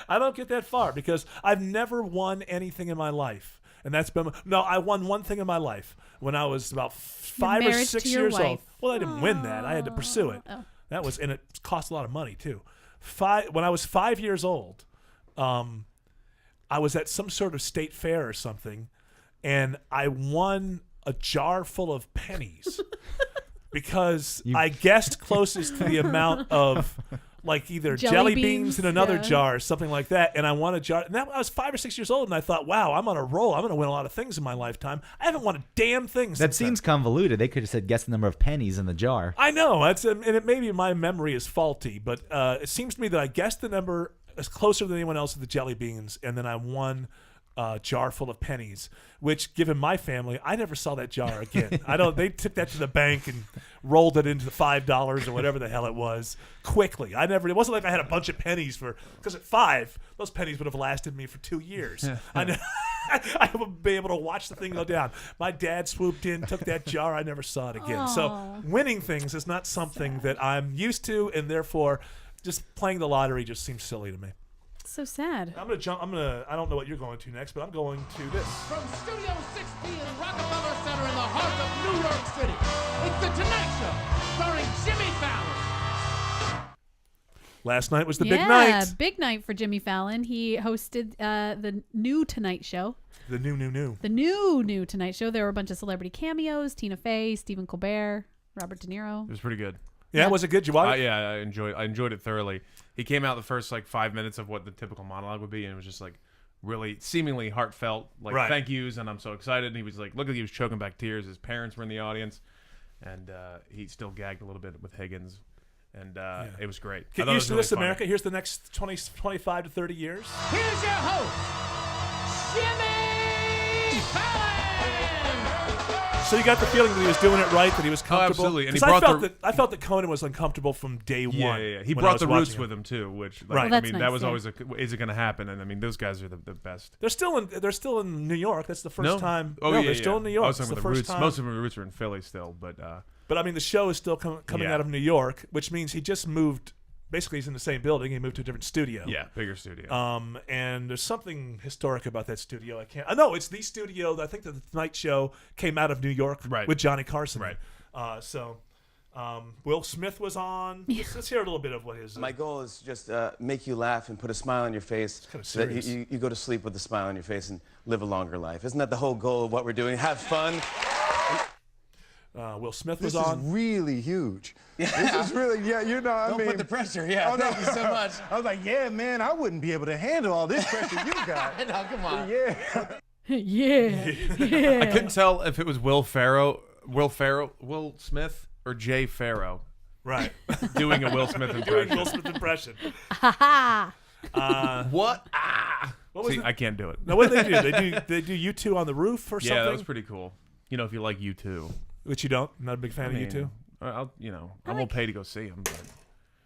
I don't get that far because I've never won anything in my life. And that's been I won one thing in my life when I was about 5 or 6 years old. Well, I didn't win that. I had to pursue it. Oh. That was, and it cost a lot of money too. When I was 5 years old, I was at some sort of state fair or something, and I won a jar full of pennies because I guessed closest to the amount of like either jelly beans in another jar or something like that, and I won a jar. And that I was 5 or 6 years old, and I thought, wow, I'm on a roll. I'm going to win a lot of things in my lifetime. I haven't won a damn thing since That seems convoluted. They could have said guess the number of pennies in the jar. I know. And it maybe my memory is faulty, but it seems to me that I guessed the number as closer than anyone else with the jelly beans, and then I won a jar full of pennies, which, given my family, I never saw that jar again. They took that to the bank and rolled it into the $5 or whatever the hell it was quickly. It wasn't like I had a bunch of pennies because at 5, those pennies would have lasted me for 2 years. I would be able to watch the thing go down. My dad swooped in, took that jar. I never saw it again. Aww. So winning things is not something that I'm used to, and therefore just playing the lottery just seems silly to me. So sad. I don't know what you're going to next, but I'm going to this. From Studio 60 in Rockefeller Center in the heart of New York City, it's The Tonight Show, starring Jimmy Fallon. Last night was the big night. Yeah, big night for Jimmy Fallon. He hosted the new Tonight Show. The new. The new Tonight Show. There were a bunch of celebrity cameos: Tina Fey, Stephen Colbert, Robert De Niro. It was pretty good. Yeah, was it good? Did you watch it? Yeah, I enjoyed it thoroughly. He came out the first 5 minutes of what the typical monologue would be, and it was just really seemingly heartfelt, thank yous, and I'm so excited. And he was he was choking back tears. His parents were in the audience, and he still gagged a little bit with Higgins, and it was great. Get used to this, America. Here's the next 25 to 30 years. Here's your host, Jimmy Fallon. So you got the feeling that he was doing it right, that he was comfortable. Absolutely, and I felt that Conan was uncomfortable from day one. Yeah. He brought the Roots with him too, which right. Well, that was always is it going to happen? And those guys are the best. They're still in New York. That's the first time. Oh no, yeah, they're still in New York. I was talking the about the first Roots. time. Most of the Roots are in Philly still, but I mean the show is still coming out of New York, which means he just moved. Basically, he's in the same building. He moved to a different studio. Yeah, bigger studio. And there's something historic about that studio. No, it's the studio. I think that the Tonight Show came out of New York with Johnny Carson. Right. Will Smith was on. Let's hear a little bit of what his. My goal is just make you laugh and put a smile on your face, so that you go to sleep with a smile on your face and live a longer life. Isn't that the whole goal of what we're doing? Have fun. Will Smith was on. This is really huge. Yeah. This is really, Don't put the pressure, thank you so much. I was like, yeah, man, I wouldn't be able to handle all this pressure you got. No, come on. Yeah. yeah. I couldn't tell if it was Will Smith, or Jay Farrow. Right. Doing a Will Smith impression. Doing Will Smith impression. What? Ah. What was See, it? I can't do it. Now, what do? They do U2 on the roof or something? Yeah, that was pretty cool. You know, if you like U2. Which you don't? Not a big fan of U2? I won't pay to go see them. But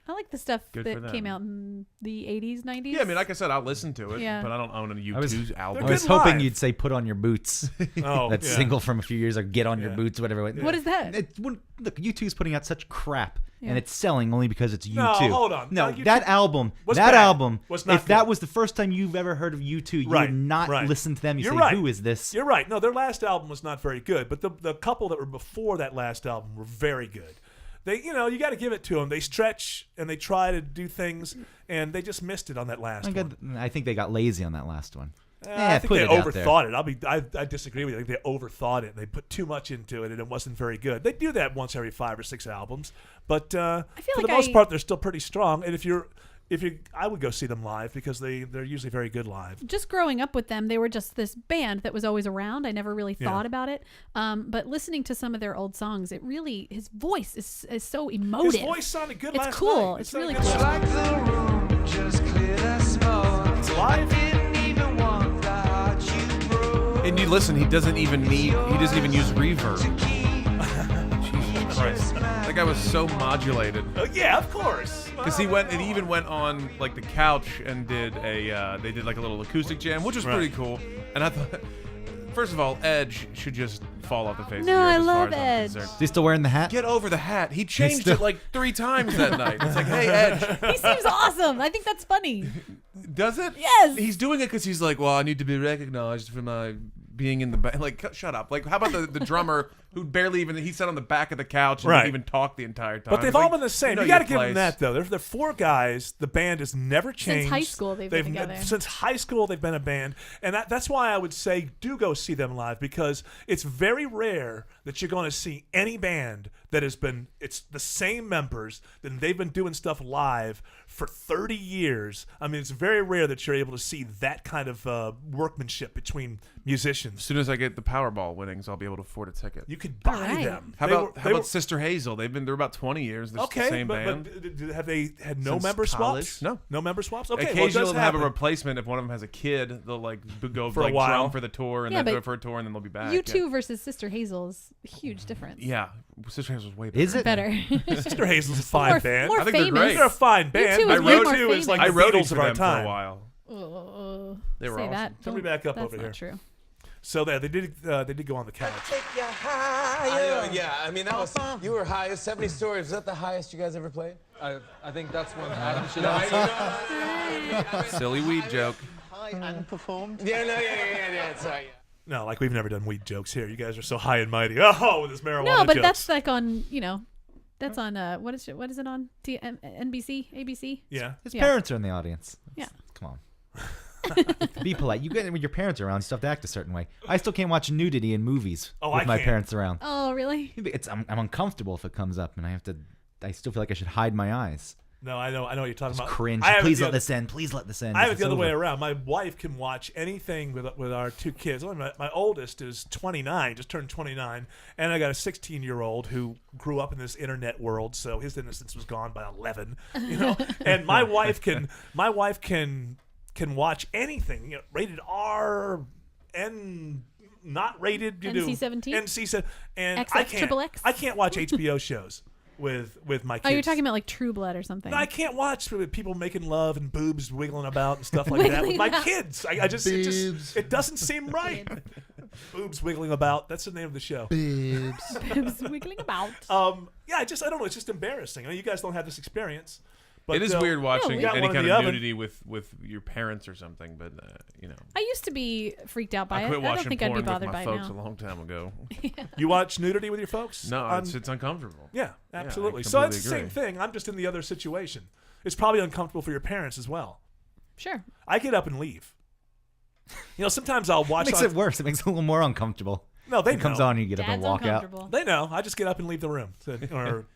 I like the stuff Good that for them. came out in the 80s, 90s. yeah, I mean, like I said, I'll listen to it, Yeah. but I don't own a U2 album. I was good hoping live. you'd say "Put on your boots." Oh, that yeah. single from a few years ago. Get on your Yeah. boots, whatever. What is that? Look, U2's putting out such crap, Yeah. and it's selling only because it's U2. No, hold on. No, No, U2 that album. was That bad. album. Was not if that good. was the first time you've ever heard of U2, you Right, would not right. listen to them. You You're say, right. "Who is this?" You're right. No, their last album was not very good, but the couple that were before that last album were very good. They, you got to give it to them. They stretch and they try to do things, and they just missed it on that last one. I think they got lazy on that last one. I think put they it out there. overthought it. I disagree with you. I think they overthought it. And they put too much into it, and it wasn't very good. They do that once every 5 or 6 albums, but feel for like the most part, they're still pretty strong. And I would go see them live because they're usually very good live. Just growing up with them, they were just this band that was always around. I never really thought about it. But listening to some of their old songs, his voice is so emotive. His voice sounded good last It's cool. night. It's It really sounded cool. good. Like the room just cleared as smoke. It's live. Didn't even want the heart you broke. And you listen, he doesn't even use reverb. Jesus Christ. That guy was so modulated. Oh, yeah, of course. Because he even went on like the couch and did they did like a little acoustic jam, which was Right. pretty cool. And I thought, first of all, Edge should just fall off the face of the No, earth I as far love as I'm Edge. concerned. Is he still wearing the hat? Get over the hat. He changed still- it like 3 times that night. It's like, hey, Edge. He seems awesome. I think that's funny. Does it? Yes. He's doing it because he's like, well, I need to be recognized for my being in the band. Like, shut up. Like, how about the drummer who barely even, he sat on the back of the couch and Right. didn't even talk the entire time. But they've It's all like, been the same. know You got to your give them place. that, though. They're 4 guys. The band has never changed. high school they've been together. Since high school, they've been a band. And that's why I would say do go see them live, because it's very rare that you're going to see any band that it's the same members, and they've been doing stuff live for 30 years. I mean, it's very rare that you're able to see that kind of workmanship between As musicians. soon as I get the Powerball winnings, I'll be able to afford a ticket. You could buy right. them. How They about were- Sister Hazel? They're about 20 years. They're Okay, the same but band. have they had no Since member college? swaps? No. No member swaps? Okay, Occasionally well, it does they'll have a happen. replacement. If one of them has a kid, they'll like go For a like while. drum for the tour and Yeah, then but go for a tour and then they'll be back. U2 versus Sister Hazel is a huge difference. Yeah, Sister Hazel's way better. Is it? Better. Sister Hazel's a fine more, band. more I think they're famous. great. They're a fine band. U2 is but way more U2 is like I the wrote Beatles for of our them time. for a while. They were Say awesome. that. Somebody Don't- back up that's over not here. true. So they did go on the couch. Yeah, I mean, that was, you were high, 70 stories. Was that the highest you guys ever played? I think that's one Adam should No, answer. Silly weed joke. High and performed. Yeah, sorry. No, like we've never done weed jokes here. You guys are so high and mighty. Oh, with this marijuana No, but jokes. that's like on, that's on, what is it on? NBC? ABC? Yeah. His Yeah. parents are in the audience. Yeah. Come on. Be polite. You get when your parents are around, you still have to act a certain way. I still can't watch nudity in movies Oh, with I my can't. parents around. Oh, really? I'm uncomfortable if it comes up, and I still feel like I should hide my eyes. No, I know what you're talking Just about. cringe. I have it Please the let other- this end. Please let this end. I have it It's the other way over. around. My wife can watch anything with our 2 kids. My oldest is 29, just turned 29, and I got a 16-year-old who grew up in this internet world, so his innocence was gone by 11. And my wife can watch anything, rated R, not rated, NC-17? NC-17, and XX, I can't watch HBO shows with my kids. Oh, you're talking about like True Blood or something. No, I can't watch people making love and boobs wiggling about and stuff like that with my kids. I just it doesn't seem right. Boobs wiggling about. That's the name of the show. Boobs wiggling about. Yeah, I don't know. It's just embarrassing. I mean, you guys don't have this experience. But, It is weird watching we got any one in kind the of oven. nudity with your parents or something, but I used to be freaked out by I it. quit I don't watching think I'd porn be bothered with by my it folks now. a long time ago. You watch nudity with your folks? No, it's uncomfortable. Yeah, I absolutely. So it's the completely same thing. I'm just in the other situation. It's probably uncomfortable for your parents as well. Sure. I get up and leave. Sometimes I'll watch. It makes it worse. It makes it a little more uncomfortable. No, they it comes know. on, you get up and Dad's walk out. uncomfortable. They know. I just get up and leave the room, or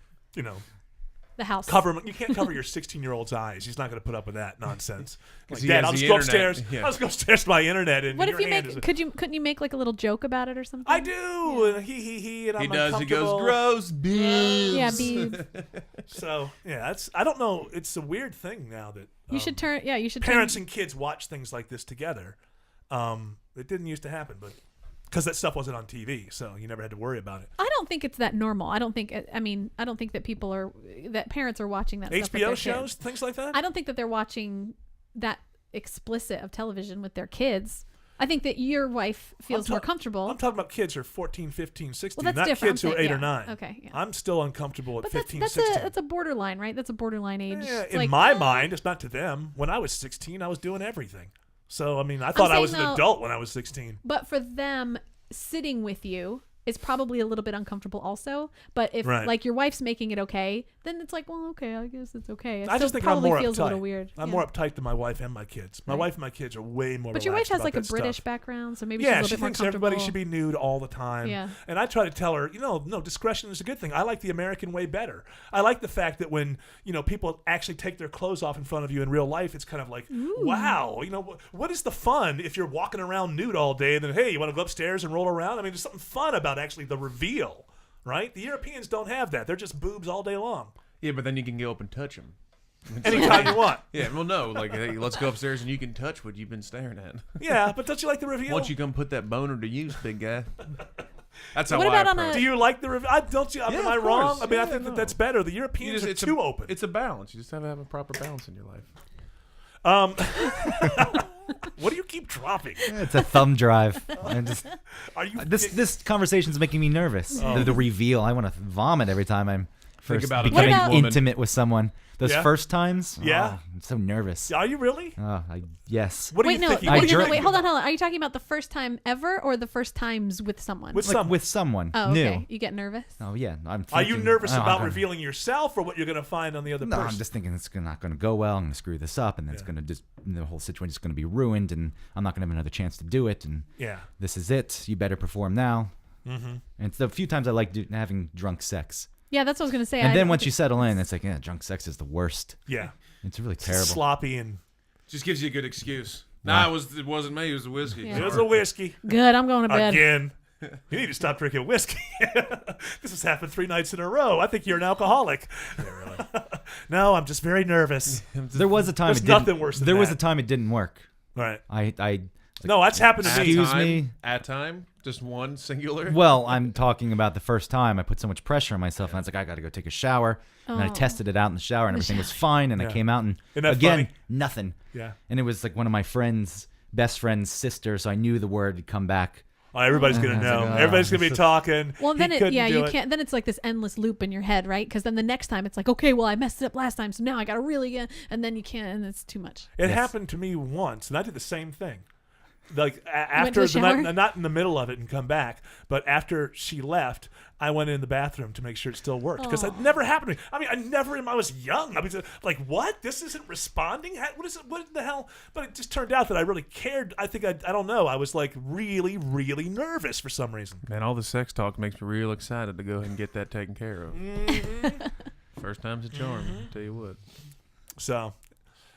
the house. You can't cover your 16-year-old's eyes. He's not going to put up with that nonsense. Like, he Dad, has I'll the just go internet. upstairs. Yeah. I'll just go upstairs to my internet. And What your if you hand make? is Couldn't you make like a little joke about it or something? I do. And he and I'm He does. He goes, uncomfortable. gross, beebs. Yeah, beebs. So yeah, I don't know. It's a weird thing now that You should turn. Yeah, you should. parents and kids watch things like this together. It didn't used to happen, but because that stuff wasn't on TV, so you never had to worry about it. I don't think it's that normal. I don't think. I mean, I don't think that that parents are watching that stuff with their HBO shows, kids. things like that. I don't think that they're watching that explicit of television with their kids. I think that your wife feels more comfortable. I'm talking about kids who are 14, 15, 16, Well, that's not different. kids who are I'm saying- 8 or 9. Okay, yeah. I'm still uncomfortable at But 15, that's 16. a borderline, right? That's a borderline age. Yeah, It's in like, my mind, it's not to them. When I was 16, I was doing everything. So, I mean, I thought I saying, was an though, adult when I was 16. But for them, sitting with you is probably a little bit uncomfortable also. But if like your wife's making it okay, then it's like, well, okay, I guess it's okay. It I just still think I'm probably more feels uptight. a little weird. I'm Yeah. more uptight than my wife and my kids. My Right. wife and my kids are way more But your wife relaxed has about like a that British stuff. background, so maybe Yeah, she's a she little bit more thinks everybody comfortable. should be nude all the time. Yeah. And I try to tell her, no, discretion is a good thing. I like the American way better. I like the fact that when, people actually take their clothes off in front of you in real life, it's kind of like, wow, what is the fun if you're walking around nude all day and then, hey, you want to go upstairs and roll around? I mean, there's something fun about actually the reveal, right? The Europeans don't have that. They're just boobs all day long. Yeah, but then you can go up and touch them. Anytime you want. Yeah, well, no, like, hey, let's go upstairs and you can touch what you've been staring at. Yeah, but don't you like the reveal? Once you come put that boner to use, big guy. That's how What I about on approach Do it. you like the reveal? Don't you? Yeah, Am I of wrong? course. I mean, I Yeah, think no. that's better. The You Europeans just- are it's too a, open. It's a balance. You just have to have a proper balance in your life. What do you keep dropping? It's a thumb drive. And just, Are you? this conversation's making me nervous. Oh. The reveal. I want to vomit every time I'm first about it. becoming What about- intimate with someone. Those Yeah? first times. Yeah? Oh, I'm so nervous. Are you really? Yes. What do Wait, you no, think? no, I no, drink- wait, hold on. Are you talking about the first time ever or the first times with someone? With Like some. with someone Oh, new. okay. You get nervous? Oh yeah. I'm Are you thinking, nervous oh, about I'm- revealing yourself or what you're going to find on the other No, person? I'm just thinking it's not going to go well. I'm going to screw this up, and then it's going to just the whole situation is going to be ruined, and I'm not going to have another chance to do it. And Yeah. this is it. You better perform now. Mm-hmm. And it's the few times I like having drunk sex. Yeah, that's what I was going to say. And I then don't once you think- settle in, it's like, yeah, drunk sex is the worst. Yeah. It's really It's terrible. sloppy and Just gives you a good excuse. Wow. Nah, it wasn't me. It was the whiskey. Yeah. it was a whiskey. Good, I'm going to bed. Again. You need to stop drinking whiskey. This has happened 3 nights in a row. I think you're an alcoholic. No, I'm just very nervous. There was a time There's it didn't, nothing worse than there was a that. time it didn't work. Right. No, that's happened to me. Excuse me. At time? Just one singular? Well, I'm talking about the first time I put so much pressure on myself, and I was like, I got to go take a shower. And I Oh. tested it out in the shower, and everything was fine. And Yeah. I came out, and Isn't that again, funny? nothing. Yeah. And it was like one of my best friend's sister, so I knew the word would come back. Oh, everybody's going to I was know. like, oh, Everybody's going to be talking. Well, then He it, couldn't yeah, do you it. can't. Then it's like this endless loop in your head, right? Because then the next time it's like, okay, well, I messed it up last time, so now I got to really, and then you can't, and it's too much. It Yes. happened to me once, and I did the same thing. Like went to after the the night, shower? not in the middle of it and come back, but after she left, I went in the bathroom to make sure it still worked because it never happened to me. I mean, I was young. I was like, what? This isn't responding? What is it? What the hell? But it just turned out that I really cared. I think I don't know. I was like really, really nervous for some reason. Man, all the sex talk makes me real excited to go ahead and get that taken care of. First time's a charm. Tell you what. So.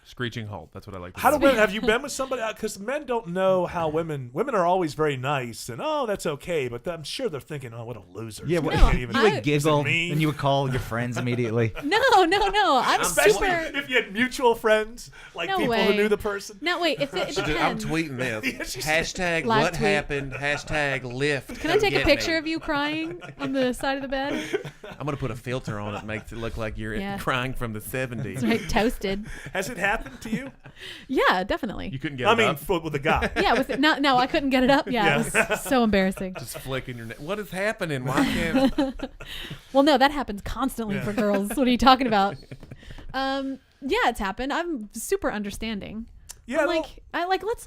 Screeching halt. That's what I like to How do. do women, have you been with somebody? Because men don't know how women are always very nice and that's okay. But I'm sure they're thinking, what a loser. Yeah, She well, can't you even- would giggle, me? and you would call your friends immediately. No. I'm Especially super. if you had mutual friends, like No people way. who knew the person. No, wait. If it depends. I'm tweeting this. Yeah, she Hashtag Live what tweet. happened. Hashtag lift. Can I take a picture of you crying on the side of the bed? I'm going to put a filter on it, makes it look like you're Yeah. crying from the 70s. That's right, toasted. Has it happened to you? Yeah, definitely. You couldn't get I it mean, up? with a guy. Yeah, with it. No, I couldn't get it up. Yeah, it was so embarrassing. Just flicking your neck. What is happening? Why can't Well, no, that happens constantly for girls. What are you talking about? Yeah, it's happened. I'm super understanding. Yeah, I'm like, let's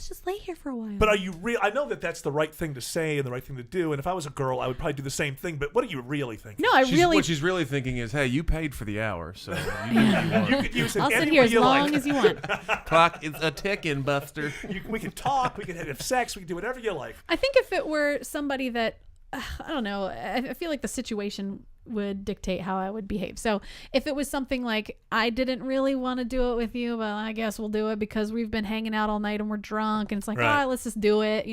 just lay here for a while. But are you real? I know that that's the right thing to say and the right thing to do. And if I was a girl, I would probably do the same thing. But what are you really thinking? No, What she's really thinking is, hey, you paid for the hour, so you do what you want. You could use it I'll sit any here way as you long like. as you want. Clock is a ticking, Buster. We can talk. We can have sex. We can do whatever you like. I think if it were somebody that I don't know, I feel like the situation would dictate how I would behave. So if it was something like, I didn't really want to do it with you, but I guess we'll do it because we've been hanging out all night and we're drunk, and it's like, all right, let's just do it,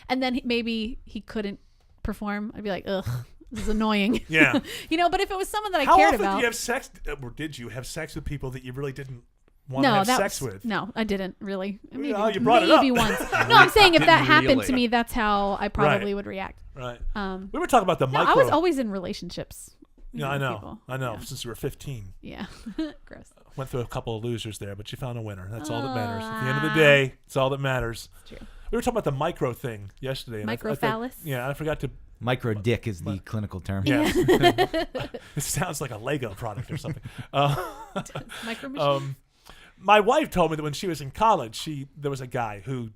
and then maybe he couldn't perform, I'd be like, ugh, this is annoying. Yeah. But if it was someone that I How cared often about. do you have sex, or did you have sex with people that you really didn't want to have sex with? No, I didn't really. Maybe, you brought it up. Maybe once. No, I'm saying if that happened to me, that's how I probably would react. Right. We were talking about the micro. I was always in relationships. Yeah, I know. People. I know. Since you were 15. Yeah. Gross. Went through a couple of losers there, but you found a winner. That's all that matters. At the end of the day, it's all that matters. True. We were talking about the micro thing yesterday. Microphallus? I forgot to. Micro dick is the clinical term. Yes. It sounds like a Lego product or something. Micro machine? My wife told me that when she was in college, there was a guy who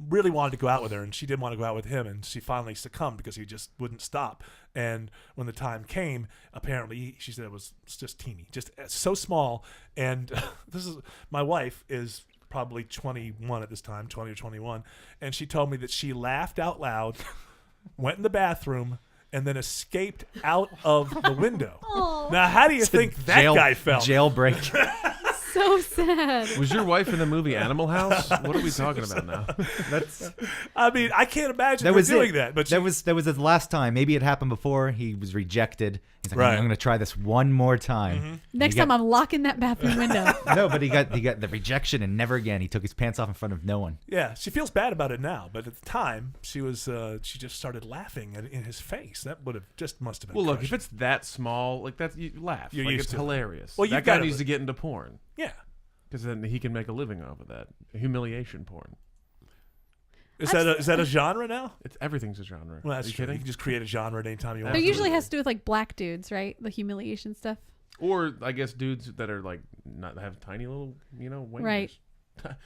really wanted to go out with her, and she didn't want to go out with him, and she finally succumbed because he just wouldn't stop. And when the time came, apparently she said it was just teeny, just so small. And my wife is probably 21 at this time, 20 or 21, and she told me that she laughed out loud, went in the bathroom, and then escaped out of the window. Aww. Now, how do you think that guy felt? Jailbreak. So sad. Was your wife in the movie Animal House? What are we talking about now? I mean, I can't imagine her doing that. But that was his last time. Maybe it happened before. He was rejected. He's like, I'm going to try this one more time. Mm-hmm. Next time, I'm locking that bathroom window. No, but he got the rejection, and never again. He took his pants off in front of no one. Yeah, she feels bad about it now, but at the time, she just started laughing in his face. That must have been. Well, look, if it's that small, like that, you laugh. You're like used it's to it. hilarious. Well, that guy needs to get into porn. Yeah, because then he can make a living off of that. Humiliation porn. Is that a genre now? Everything's a genre. Well, that's Are you true. kidding? You can just create a genre at any time you want. It usually has to do with like black dudes, right? The humiliation stuff. Or I guess dudes that are like not have tiny little, wieners. Right.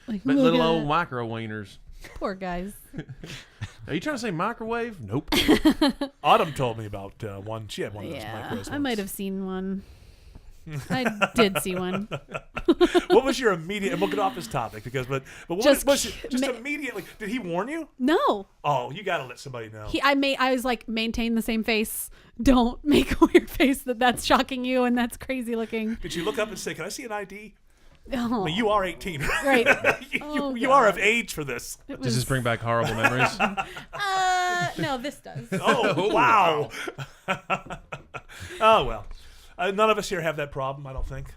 Like, little old micro wieners. Poor guys. Are you trying to say microwave? Nope. Autumn told me about one. She had one of those micros. I might have seen one. I did see one. What was your immediate? And we'll get off this topic but what was immediately? Did he warn you? No. Oh, you got to let somebody know. I was like, maintain the same face. Don't make a weird face that's shocking you and that's crazy looking. Did you look up and say, "Can I see an ID?" Oh. I mean, you are 18, right? You are of age for this. Does this bring back horrible memories? No, this does. Oh, wow. Oh well. None of us here have that problem, I don't think.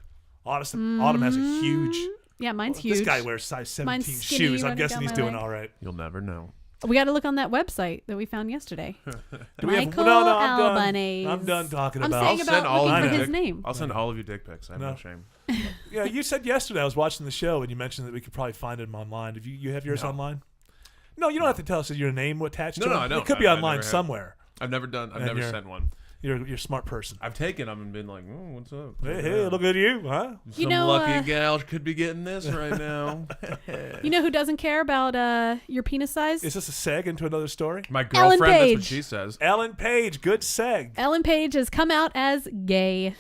Autumn has a huge. Yeah, mine's huge. This guy wears size 17 shoes. I'm guessing he's doing all right. You'll never know. We got to look on that website that we found yesterday. Michael Albanese. I'm done talking I'm about. saying about looking for his name. I'll send all of you dick pics. I have no shame. Yeah, you said yesterday I was watching the show and you mentioned that we could probably find him online. Have you have yours online? No, you don't have to tell us your name attached to it. No, I don't. It could be online somewhere. I've never sent one. You're a smart person. I've taken them and been like, oh, what's up? Hey, look at you, huh? Some lucky gal could be getting this right now. You know who doesn't care about your penis size? Is this a seg into another story? My girlfriend, that's what she says. Ellen Page, good seg. Ellen Page has come out as gay.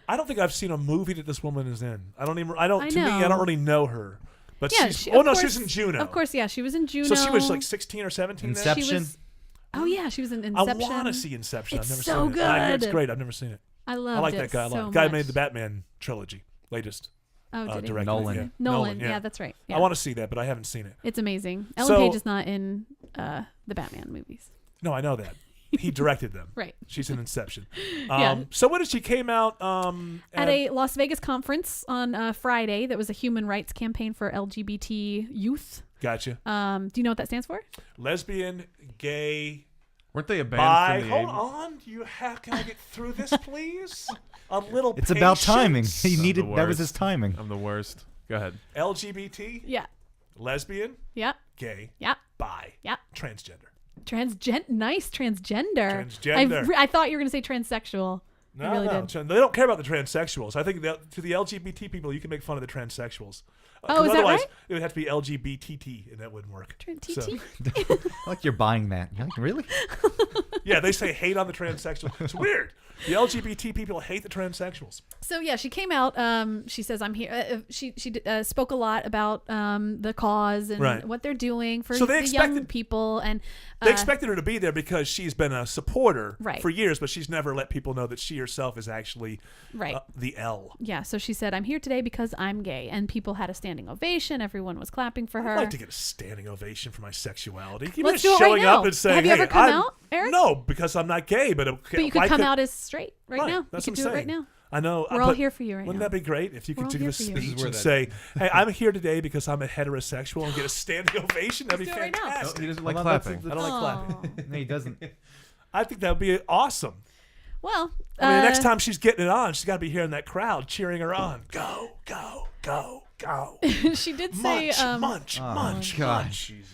I don't think I've seen a movie that this woman is in. To me, I don't really know her. But yeah, she was in Juno. Of course, yeah, she was in Juno. So she was like 16 or 17 Inception. Oh yeah, she was in Inception. I want to see Inception. It's I've never so seen it. good. I hear it's great. I've never seen it. I like that guy a lot. So The guy much. made the Batman trilogy, latest. Oh, did he? Director. Nolan. Nolan. Yeah, that's right. Yeah. I want to see that, but I haven't seen it. It's amazing. Ellen Page is not in the Batman movies. No, I know that. He directed them. Right. She's in Inception. Yeah. So what did she came out at a Las Vegas conference on Friday that was a human rights campaign for LGBT youth. Gotcha. Do you know what that stands for? Lesbian, gay. Weren't they a band bi. from the Hold 80s? on. Can I get through this, please? A little It's about timing. patience. He needed that was his timing. I'm the worst. Go ahead. LGBT. Yeah. Lesbian. Yeah. Gay. Yeah. Bi. Yeah. Transgender. Nice transgender. Transgender. I thought you were going to say transsexual. No, I really no. did. They don't care about the transsexuals. I think that to the LGBT people, you can make fun of the transsexuals. Oh, is that otherwise, right? it would have to be LGBTT, and that wouldn't work. TT. Like you're buying that. You're like, really? Yeah, they say hate on the transsexuals. It's weird. The LGBT people hate the transsexuals. So yeah, she came out. She says, "I'm here." She spoke a lot about the cause and what they're doing for the young people, and they expected her to be there because she's been a supporter Right. for years, but she's never let people know that she herself is actually the L. Yeah, so she said, "I'm here today because I'm gay," and people had a standing ovation. Everyone was clapping for her. I'd like to get a standing ovation for my sexuality. Keep Let's just do it right showing now. up and saying, Have you "Hey, ever come I'm-" out, Eric? No, because I'm not gay. But you could come out as straight right now. That's you what could I'm do it right saying. now. I know. We're all here for you right Wouldn't now. that be great if you We're could all give a here for you. speech and say, "Hey, I'm here today because I'm a heterosexual," and get a standing ovation? That'd be do it right now. fantastic. He doesn't like clapping. I don't like clapping. No, he doesn't. I think that would be awesome. Well, I mean, the next time she's getting it on, she's got to be hearing that crowd cheering her on. Go, go, go, go. She did say, Munch, munch, God. munch. Jesus.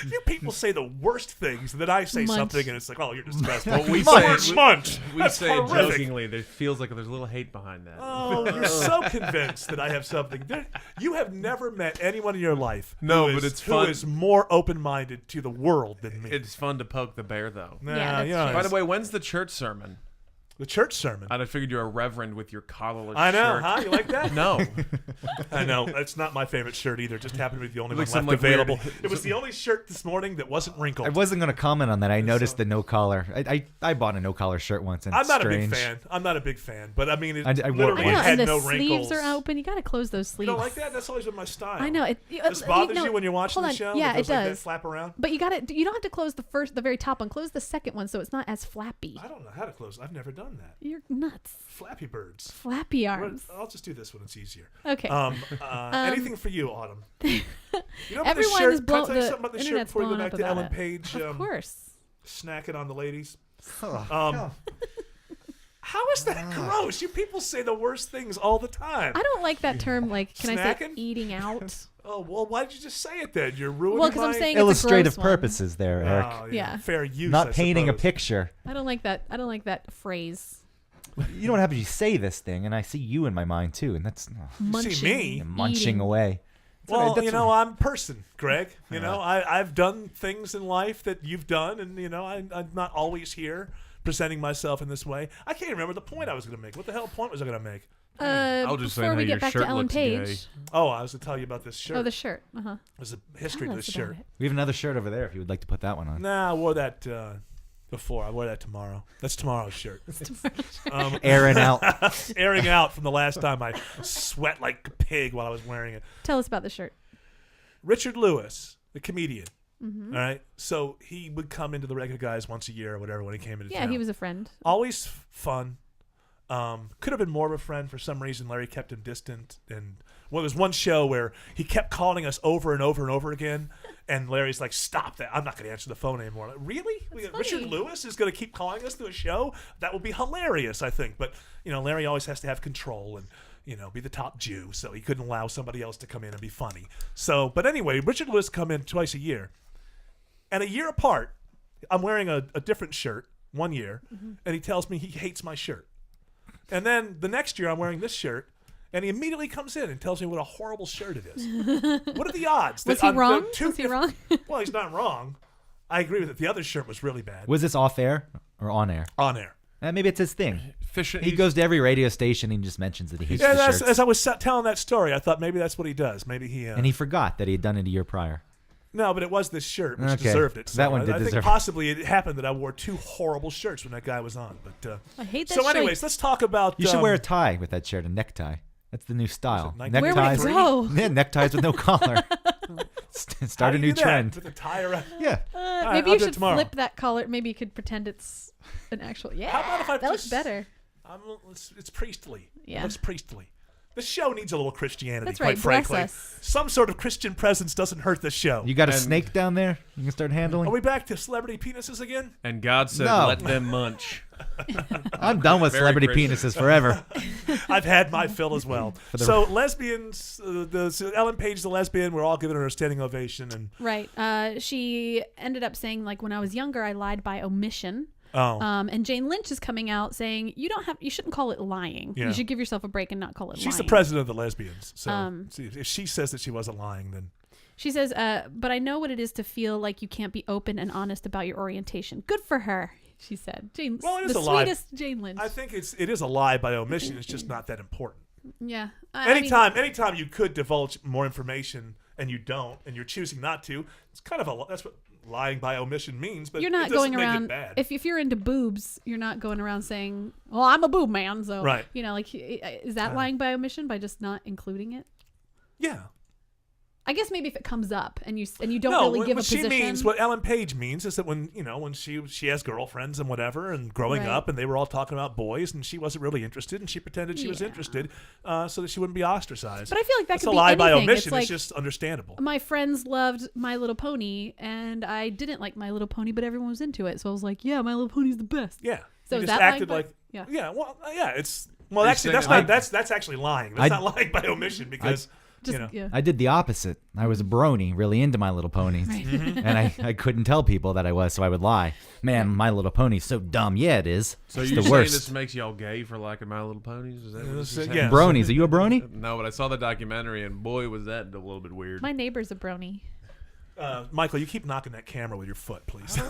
You people say the worst things, and then I say Munch. something, and it's like, oh, you're disgusting. Well, we munch, say munch. We That's say horrific. jokingly. There feels like there's a little hate behind that. Oh, you're so convinced that I have something. You have never met anyone in your life No, who but is, it's who fun. is more open-minded to the world than me. It's fun to poke the bear, though. Nah, Yeah, that's you know, true. By the way, when's the church sermon? the church sermon. I figured you're a reverend with your collarless I know, shirt. huh? You like that? No. I know. It's not my favorite shirt either. It just happened to be the only one Like left some, like, available. weird- It was the only shirt this morning that wasn't wrinkled. I wasn't going to comment on that. I noticed the no collar. I bought a no collar shirt once, and I'm it's not strange. a big fan. I'm not a big fan. But I mean, it I wore it literally I know, once. had and the no sleeves wrinkles. are open. You got to close those You sleeves. don't like that? That's always been my style. I know. This bothers no, you when you're watching hold the on. show? Yeah, It it goes like that, does. flap around? But you got to. You don't have to close the very top one. Close the second one so it's not as flappy. I don't know how to close. I've never done that. You're nuts. Flappy birds. Flappy arms. I'll just do this one. It's easier. Okay. Anything for you, Autumn? You know about the Everyone shirt? is Can I blown. tell you The something about the shirt internet's before we go blown back up to about Ellen it. Page? Of course. Snacking on the ladies. Oh. How is that gross? You people say the worst things all the time. I don't like that term. Like, can I say Snacking? eating out? Oh, well, why did you just say it then? You're ruining Well, 'cause I'm my... saying it's a Illustrative gross one. purposes there, Eric. Oh, Yeah. Fair use, Not I painting a suppose. picture. I don't like that. I don't like that phrase. You know what happens? You say this thing, and I see you in my mind too, and that's Munching. see me? you're munching eating. away. Well, That's you know, what- I'm a person, Greg. You know, I've done things in life that you've done, and, you know, I'm not always here presenting myself in this way. I can't remember the point I was going to make. What the hell point was I going to make? I'll just say Before how we your get back to shirt Ellen looks Page. gay. Oh, I was to tell you about this shirt. Oh, the shirt. Uh-huh. There's a history Tell to us this about shirt. it. We have another shirt over there if you would like to put that one on. Nah, I wore that before. I wore that tomorrow. That's tomorrow's shirt. Airing out. Airing out from the last time I sweat like a pig while I was wearing it. Tell us about the shirt. Richard Lewis, the comedian. Mm-hmm. All right. So he would come into the Regular Guys once a year or whatever when he came into Yeah, town. he was a friend. Always fun. Could have been more of a friend. For some reason, Larry kept him distant. And well, there's one show where he kept calling us over and over and over again. And Larry's like, stop that. I'm not going to answer the phone anymore. Like, really? Richard Lewis is going to keep calling us to a show? That would be hilarious, I think. But, you know, Larry always has to have control and, you know, be the top Jew. So he couldn't allow somebody else to come in and be funny. So, but anyway, Richard Lewis come in twice a year. And a year apart, I'm wearing a different shirt 1 year. Mm-hmm. And he tells me he hates my shirt. And then the next year I'm wearing this shirt. And he immediately comes in and tells me what a horrible shirt it is. What are the odds? Was that he on wrong? the two Was he wrong? Well, he's not wrong. I agree with it. The other shirt was really bad. Was this off air or on air? On air. Maybe it's his thing. Fisher, He goes to every radio station and he just mentions that he hates Yeah, the shirts. as I was telling that story, I thought maybe that's what he does. Maybe he... And he forgot that he had done it a year prior. No, but it was this shirt which Okay. deserved it. So That one did I think deserve it. possibly it happened that I wore two horrible shirts when that guy was on. But I hate that so shirt. anyways, let's talk about... You should wear a tie with that shirt, a necktie. That's the new style. Where would it Neckties. go? Yeah, neckties with no collar. Start a new trend. With a tie around. Yeah. right, Maybe I'll you do it should tomorrow. flip that collar. Maybe you could pretend it's an actual. Yeah. How about if I that looks just- better. It's priestly. Yeah. It looks priestly. The show needs a little Christianity, That's quite right, bless frankly. us. Some sort of Christian presence doesn't hurt the show. You got a And- snake down there you can start handling? Are we back to celebrity penises again? And God said, No. let them munch. I'm done with Very celebrity Christian. penises forever. I've had my fill as well. the- So lesbians, so Ellen Page, the lesbian, we're all giving her a standing ovation. And Right. She ended up saying, like, when I was younger, I lied by omission. Oh. And Jane Lynch is coming out saying you shouldn't call it lying. Yeah. You should give yourself a break and not call it lying. she's the president of the lesbians. So Um, if she says that she wasn't lying, then She says, but I know what it is to feel like you can't be open and honest about your orientation. Good for her, she said. Jane, well, it is the a lie. sweetest Jane Lynch. I think it is a lie by omission. It's just not that important. Yeah. Anytime you could divulge more information and you don't, and you're choosing not to, it's kind of that's what lying by omission means. But you're not it doesn't going around. make it bad. If you're into boobs, you're not going around saying, "Well, I'm a boob man." So, right. Like, is that lying by omission by just not incling it? Yeah. I guess maybe if it comes up and you don't really give a position. What she means, what Ellen Page means, is that when she has girlfriends and whatever, and growing up, and they were all talking about boys, and she wasn't really interested, and she pretended she was interested, so that she wouldn't be ostracized. But I feel like that That's could a be lie anything. by omission. It's It's just understandable. My friends loved My Little Pony, and I didn't like My Little Pony, but everyone was into it, so I was like, "Yeah, My Little Pony's the best." Yeah. So you is just that acted lying like by, it's actually that's actually lying. That's not lying by omission because. I did the opposite. I was a brony, really into My Little Ponies, and I couldn't tell people that I was, so I would lie. Man, My Little Pony's so dumb. Yeah, it is. So it's you're the saying worst. this makes y'all gay for liking My Little Ponies? Is that what this is Yeah. Bronies. Are you a brony? No, but I saw the documentary, and boy, was that a little bit weird. My neighbor's a brony. Michael, you keep knocking that camera with your foot, please.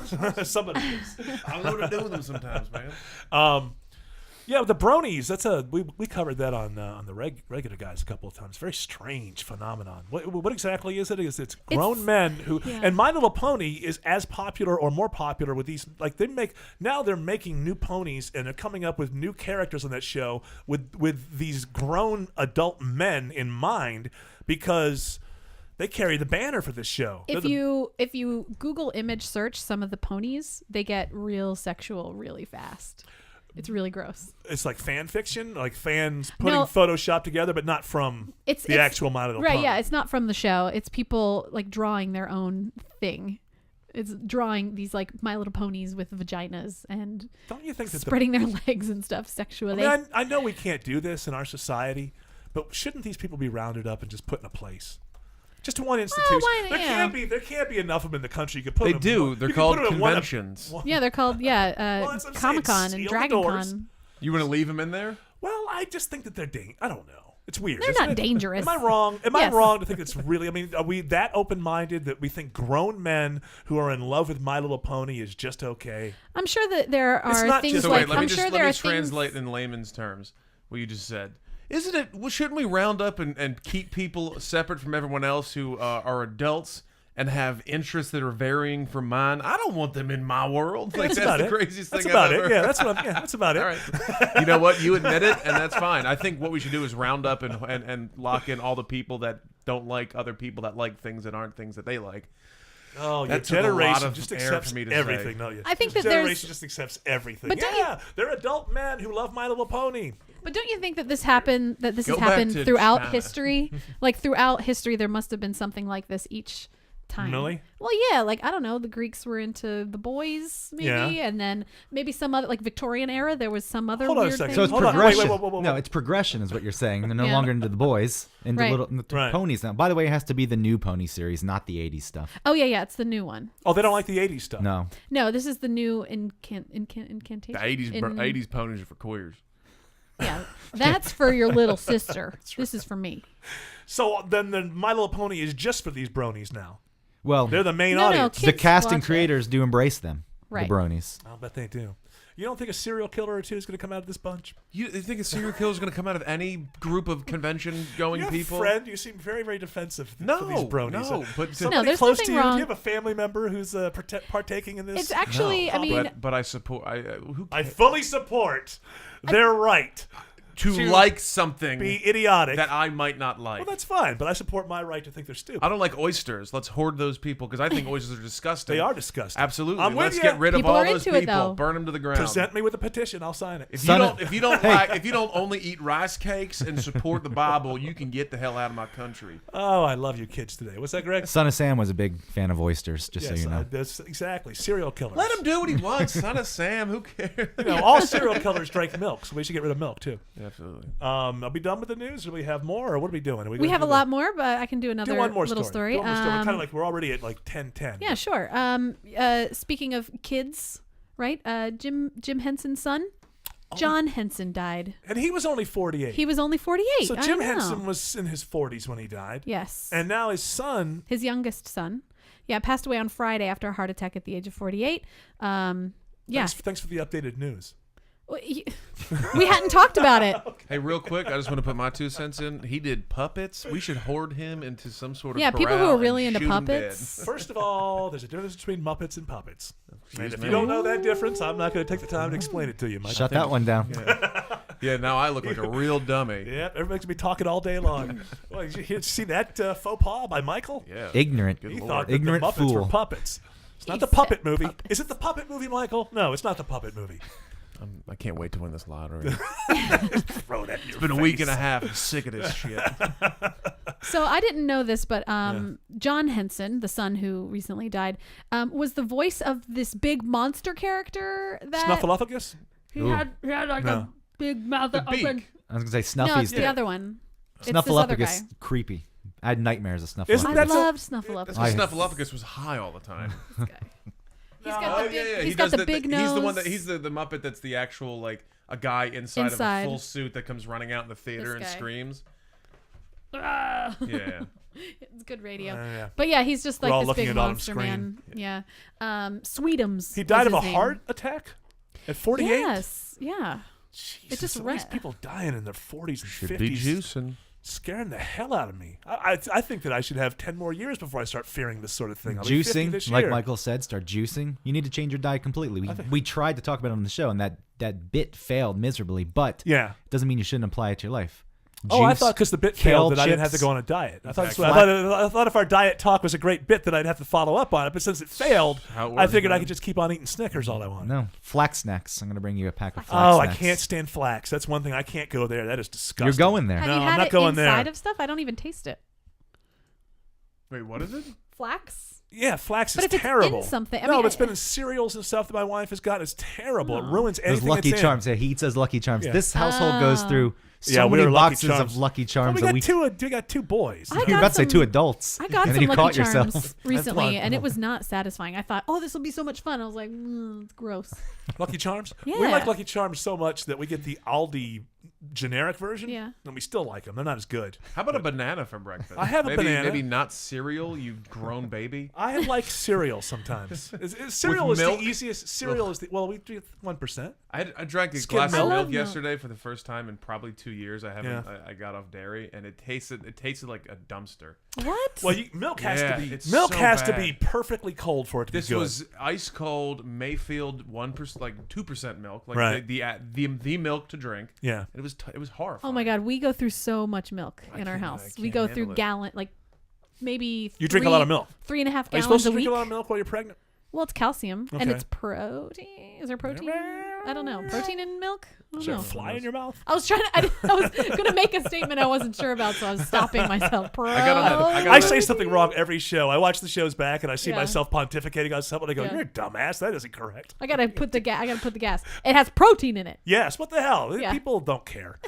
Somebody please. I don't know what to do with them sometimes, man. Yeah, the bronies. That's we covered that on the regular guys a couple of times. Very strange phenomenon. What exactly is it? It's grown men who and My Little Pony is as popular or more popular with these. Like they're making new ponies and they're coming up with new characters on that show with these grown adult men in mind because they carry the banner for this show. If you Google image search some of the ponies, they get real sexual really fast. It's really gross. It's like fan fiction, like fans putting Photoshop together, but not from the actual My Little Pony. Right, yeah, it's not from the show. It's people like drawing their own thing. It's drawing these like My Little Ponies with vaginas and don't you think that spreading their legs and stuff sexually. I mean, I know we can't do this in our society, but shouldn't these people be rounded up and just put in a place? Just one institution. There can't be enough of them in the country. You could put They them do. They're called conventions. Yeah, they're called Comic-Con and Dragon Con. You want to leave them in there? Well, I just think that they're I don't know. It's weird. They're not dangerous. Am I wrong? Am I wrong to think it's really? I mean, are we that open-minded that we think grown men who are in love with My Little Pony is just okay? I'm sure that there are things like let me there are translate in layman's terms what you just said. Isn't it? Well, shouldn't we round up and keep people separate from everyone else who are adults and have interests that are varying from mine? I don't want them in my world. Like that's the craziest thing I've ever. Yeah, that's about it. All right. You know what? You admit it, and that's fine. I think what we should do is round up and lock in all the people that don't like other people that like things that aren't things that they like. Oh, your generation just accepts everything, don't you? I think that generation just accepts everything. But they're adult men who love My Little Pony. But don't you think that this happened? That this has happened throughout history? Like throughout history, there must have been something like this each time. Really? Well, yeah. Like I don't know. The Greeks were into the boys, maybe, and then maybe some other like Victorian era. There was some other. Hold on weird a second. So it's Hold on. progression. Wait. No, it's progression, is what you're saying. They're no longer into the boys, into little ponies now. By the way, it has to be the new pony series, not the '80s stuff. Oh yeah, it's the new one. Oh, they don't like the '80s stuff. No, this is the new incantation. The '80s ponies are for queers. Yeah, that's for your little sister. This is for me. So then the My Little Pony is just for these bronies now. Well, they're the main audience. The cast and creators do embrace them, right. The bronies. I'll bet they do. You don't think a serial killer or two is going to come out of this bunch? You think a serial killer is going to come out of any group of convention-going people? Friend, you seem very, very defensive for these bronies. No, but somebody there's close to nothing you. wrong. Do you have a family member who's partaking in this? It's actually, I mean, but I support. I fully support their right to like something, be idiotic that I might not like. Well, that's fine, but I support my right to think they're stupid. I don't like oysters. Let's hoard those people because I think oysters are disgusting. They are disgusting. Absolutely. I'm with Let's you. get rid People of all are those into it, people. though. Burn them to the ground. Present me with a petition. I'll sign it. If you don't only eat rice cakes and support the Bible, you can get the hell out of my country. Oh, I love you kids today. What's that, Greg? Son of Sam was a big fan of oysters, just so you know. That's exactly. Serial killers. Let him do what he wants. Son of Sam, who cares? All serial killers drink milk, so we should get rid of milk too. Absolutely. Are we done with the news? Or do we have more, or what are we doing? We have a lot more, but I can do another one more little story. Do one more story. Kind of like we're already at like 10:10. Yeah, sure. Speaking of kids, right? Jim Henson's son. John Henson died. And he was only 48. He was only 48. So Jim Henson was in his 40s when he died. Yes. And now his son. His youngest son. Yeah, passed away on Friday after a heart attack at the age of 48. Thanks for the updated news. We hadn't talked about it. Hey, real quick, I just want to put my 2 cents in. He did puppets. We should hoard him into some sort of people who corral are really and into shoot him puppets. dead. First of all, there's a difference between Muppets and puppets. And if you don't know that difference, I'm not going to take the time to explain it to you, Mike. Shut that one down. Yeah, now I look like a real dummy. Yeah, everybody's going to be talking all day long. Well, you see that faux pas by Michael? Yeah. Ignorant. He thought that Ignorant the Muppets fool. were puppets. It's not the puppet movie. Is it the puppet movie, Michael? No, it's not the puppet movie. I can't wait to win this lottery. Throw that in your It's been a face. week and a half. I'm sick of this shit. So I didn't know this, but John Henson, the son who recently died, was the voice of this big monster character that Snuffleupagus? He had like a big mouth The open. beak. I was gonna say No, Snuffy's it's the other one. It's this other Snuffleupagus. guy. Creepy. I had nightmares of Snuffleupagus. Isn't I that loved Snuffleupagus. That's because Snuffleupagus was high all the time. He's got the big, yeah. he's got the big nose. He's the one that he's the Muppet that's the actual like a guy inside of Inside. a full suit that comes running out in the theater and This guy. screams. Ah. Yeah. It's good radio. Yeah. But yeah, he's just We're like all this looking big at Autumn monster Scream. man. Yeah. Sweetums. He died of was a his heart name. attack at 48? Yes. Yeah. Jesus, It just all ran. these people dying in their 40s and Should 50s. be juicing. Scaring the hell out of me. I think that I should have 10 more years before I start fearing this sort of thing. I'll be 50 this Juicing, like year. Michael said, start juicing. You need to change your diet completely. We tried to talk about it on the show, and that bit failed miserably. But Yeah. it doesn't mean you shouldn't apply it to your life. Oh, I Juice, thought because the bit kale failed that I didn't have to chips. go on a diet. I thought, Exactly. I thought if our diet talk was a great bit that I'd have to follow up on it. But since it failed, How it I works, figured I man. could just keep on eating Snickers all I want. No, flax snacks. I'm going to bring you a pack of flax Oh, snacks. I can't stand flax. That's one thing I can't go there. That is disgusting. You're going there. Have No, you I'm had not it going inside there. of stuff? I don't even taste it. Wait, what is it? Flax? Yeah, flax But is if it's in terrible. something- I no, mean, it's been in cereals and stuff that my wife has got. It's terrible. It ruins Those anything Lucky it's Charms. in. Yeah, he eats those Lucky Charms. Yeah. This household goes through so Yeah, we many were Lucky boxes Charms. of Lucky Charms Well, that we got two boys. I You're got about to say some- two adults. I got and then some you Lucky caught Charms yourself. recently, That's and it was not satisfying. I thought, oh, this will be so much fun. I was like, it's gross. Lucky Charms? Yeah. We like Lucky Charms so much that we get the Aldi generic version. Yeah. And we still like them. They're not as good. How about a banana for breakfast? I have a banana. Maybe not cereal, you grown baby. I like cereal sometimes. Cereal is milk? the easiest. Cereal is the well. We do 1%. I drank a Skim glass milk. of I milk love yesterday for the first time in probably 2 years. I haven't. Yeah. I got off dairy, and it tasted like a dumpster. What? Well, milk has Yeah, to be it's milk so has to bad. be perfectly cold for it to This be good. was ice cold Mayfield 1%, like 2% milk, like Right. the milk to drink. Yeah. It was horrifying. Oh my God, we go through so much milk in our can't- house. I We can't go handle through it. gallon, like maybe You drink a lot of milk. 3.5 Are you gallons supposed to a drink week. a lot of milk while you're pregnant? Well, it's calcium and Okay. it's protein. Is there protein? I don't know. Protein in milk? I don't Is there a know. fly in your mouth? I was trying to. I was going to make a statement I wasn't sure about, so I was stopping myself. I say something wrong every show. I watch the shows back and I see Yeah. myself pontificating on something. I go, Yeah. "You're a dumbass. That isn't correct." I gotta put the gas. I gotta put the gas. It has protein in it. Yes. What the hell? Yeah. People don't care.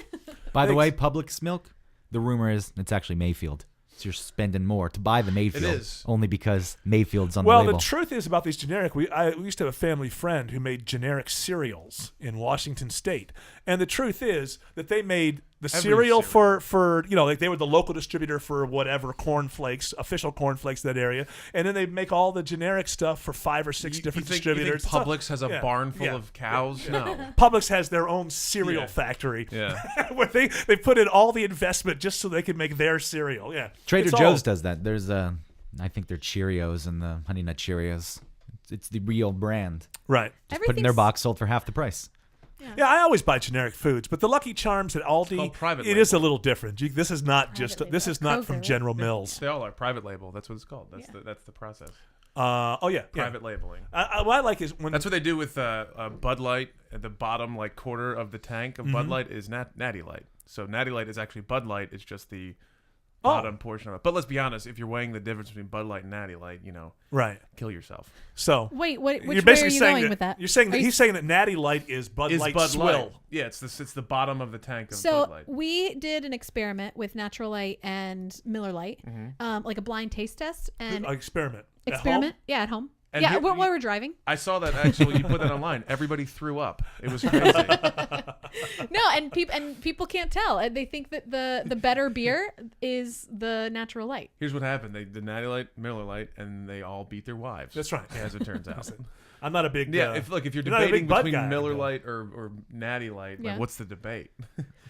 By the way, Publix milk, the rumor is it's actually Mayfield. So you're spending more to buy the Mayfield. is. Only because Mayfield's on Well, the label. the truth is about these generic. We used to have a family friend who made generic cereals in Washington State, and the truth is that they made the cereal for like they were the local distributor for whatever cornflakes, official cornflakes in that area, and then they make all the generic stuff for 5 or 6 different distributors. You think Publix has a barn full of cows? No. Publix has their own cereal factory. Yeah. where they put in all the investment just so they can make their cereal. Yeah. Trader It's Joe's all- does that. There's I think they're Cheerios and the Honey Nut Cheerios. It's the real brand. Right. Just put in their box, sold for half the price. Yeah, I always buy generic foods, but the Lucky Charms at Aldi, called private it is a little different. This is not this is not from General Mills. They all are private label. That's what it's called. That's the process. Private labeling. What I like is when that's what they do with Bud Light at the bottom like quarter of the tank of Bud Light is Natty Light. So Natty Light is actually Bud Light. It's just the bottom portion of it. But let's be honest, if you're weighing the difference between Bud Light and Natty Light, right, kill yourself. So Wait, which you're way basically are you saying going that, with that? You're saying that Are you he's saying that Natty Light is Bud Light swill. Light. Yeah, it's the bottom of the tank of So Bud Light. we did an experiment with Natural Light and Miller Light, like a blind taste test and experiment. Experiment, yeah, at home. And yeah, while we're driving. I saw that actually. You put that online. Everybody threw up. It was crazy. No, and people can't tell. They think that the better beer is the natural light. Here's what happened: they did Natty Light, Miller Light, and they all beat their wives. That's right. As it turns out. I'm not a big if you're debating between Miller Light or Natty Light, like, what's the debate?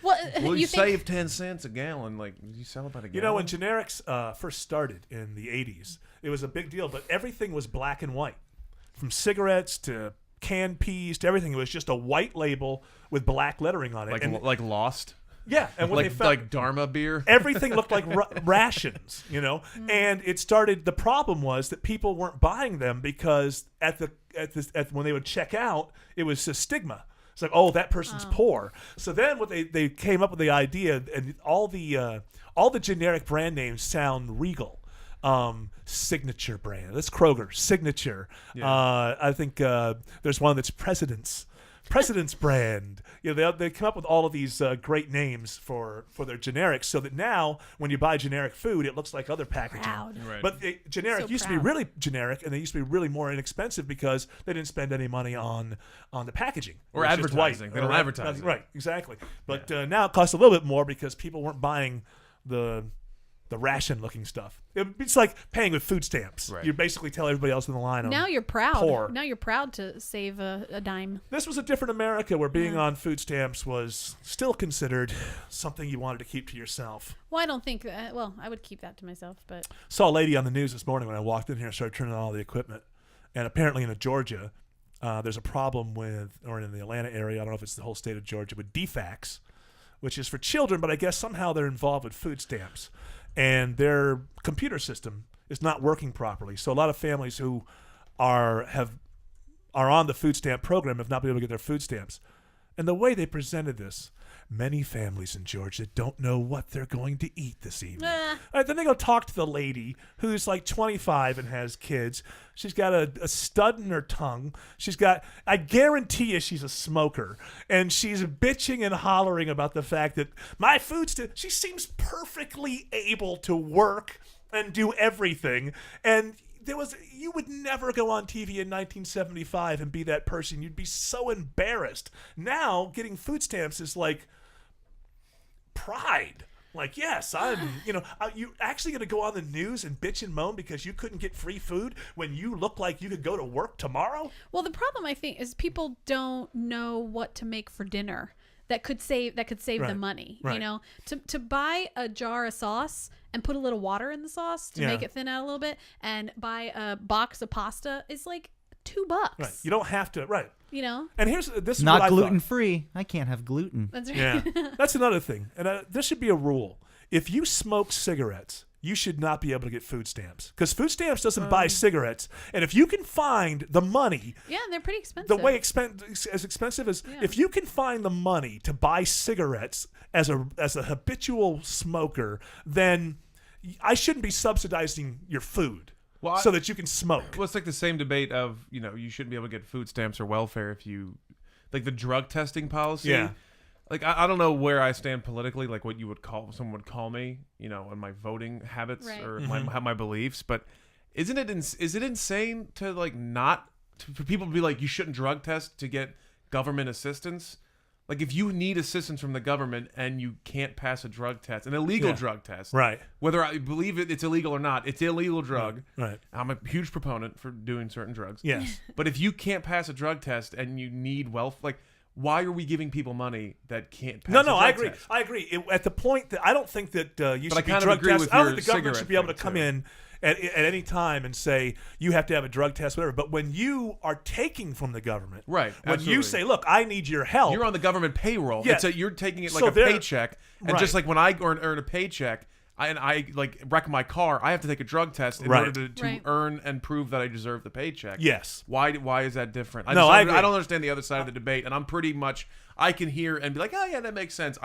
Well, well, you save 10 cents a gallon. Like, you sell about a gallon. You know, when generics first started in the 80s, it was a big deal, but everything was black and white. From cigarettes to canned peas to everything. It was just a white label with black lettering on it. Like Lost? Yeah. And when they found, like Dharma beer? Everything looked like rations, you know? And it started, the problem was that people weren't buying them because when they would check out, it was a stigma. It's like, oh, that person's poor. So then what they came up with the idea, and all the generic brand names sound regal. Signature brand. That's Kroger. Signature. Yeah. I think there's one that's President's brand. You know, they come up with all of these great names for their generics, so that now when you buy generic food, it looks like other packaging. Right. But generic used to be really generic, and they used to be really more inexpensive because they didn't spend any money on the packaging or advertising. They don't advertise. Right, exactly. But now it costs a little bit more because people weren't buying the ration-looking stuff. It's like paying with food stamps. Right. You basically tell everybody else in the line. Now you're proud. Poor. Now you're proud to save a dime. This was a different America where being on food stamps was still considered something you wanted to keep to yourself. Well, I don't think. Well, I would keep that to myself, but saw a lady on the news this morning when I walked in here and started turning on all the equipment, and apparently in Georgia, there's a problem with, or in the Atlanta area, I don't know if it's the whole state of Georgia, with DFACS, which is for children, but I guess somehow they're involved with food stamps. And their computer system is not working properly. So a lot of families who are on the food stamp program have not been able to get their food stamps. And the way they presented this, many families in Georgia don't know what they're going to eat this evening. All right, then they go talk to the lady who's like 25 and has kids. She's got a stud in her tongue. I guarantee you she's a smoker. And she's bitching and hollering about the fact that my food she seems perfectly able to work and do everything. And you would never go on TV in 1975 and be that person. You'd be so embarrassed. Now, getting food stamps is like pride. Like, yes, you actually going to go on the news and bitch and moan because you couldn't get free food when you look like you could go to work tomorrow? Well, the problem, I think, is people don't know what to make for dinner that could save them money. Right. You know, to buy a jar of sauce and put a little water in the sauce to make it thin out a little bit, and buy a box of pasta is like $2. Right. You don't have to. Right. You know. And this is not what gluten free. I can't have gluten. That's right. Yeah. That's another thing. And there should be a rule. If you smoke cigarettes, you should not be able to get food stamps because food stamps doesn't buy cigarettes. And if you can find the money, they're pretty expensive. The way as expensive as if you can find the money to buy cigarettes as a habitual smoker, then I shouldn't be subsidizing your food so that you can smoke. Well, it's like the same debate of you shouldn't be able to get food stamps or welfare if you like the drug testing policy. Yeah. Like, I don't know where I stand politically, like what someone would call me, and my voting habits or my beliefs. But is it insane to for people to be like, you shouldn't drug test to get government assistance? Like, if you need assistance from the government and you can't pass a drug test, an illegal drug test, right? Whether I believe it's illegal or not, it's an illegal drug. Right. I'm a huge proponent for doing certain drugs. Yes. But if you can't pass a drug test and you need why are we giving people money that can't pass a drug I agree. test? I agree. At the point that I don't think that you should be drug tested. I don't think the government should be able to come in at any time and say you have to have a drug test, whatever. But when you are taking from the government, right? When you say, "Look, I need your help," you're on the government payroll. Yeah. You're taking it like a paycheck, and just like when I earn a paycheck. I wreck my car, I have to take a drug test in order to earn and prove that I deserve the paycheck. Yes. Why is that different? I don't understand the other side of the debate, and I'm pretty much I can hear and be like, oh yeah, that makes sense.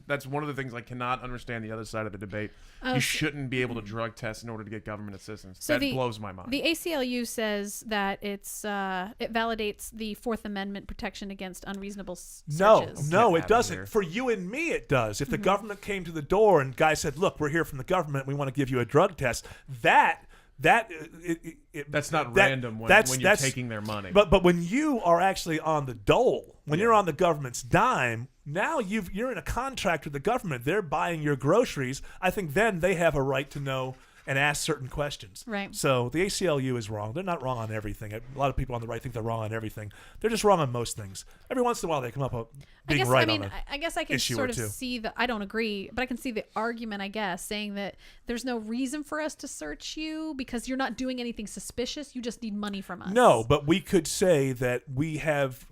That's one of the things I cannot understand the other side of the debate. You shouldn't be able to drug test in order to get government assistance. So that blows my mind. The ACLU says that it validates the Fourth Amendment protection against unreasonable searches. No, it doesn't. For you and me, it does. If the government came to the door and guys said, "Look, we're here from the government. We want to give you a drug test," that That's not random when you're taking their money. But when you are actually on the dole, when you're on the government's dime, now you're in a contract with the government. They're buying your groceries. I think then they have a right to know and ask certain questions. Right. So the ACLU is wrong. They're not wrong on everything. A lot of people on the right think they're wrong on everything. They're just wrong on most things. Every once in a while they come up with being right on I guess I can sort of see I don't agree, but I can see the argument, I guess, saying that there's no reason for us to search you because you're not doing anything suspicious. You just need money from us. No, but we could say that we have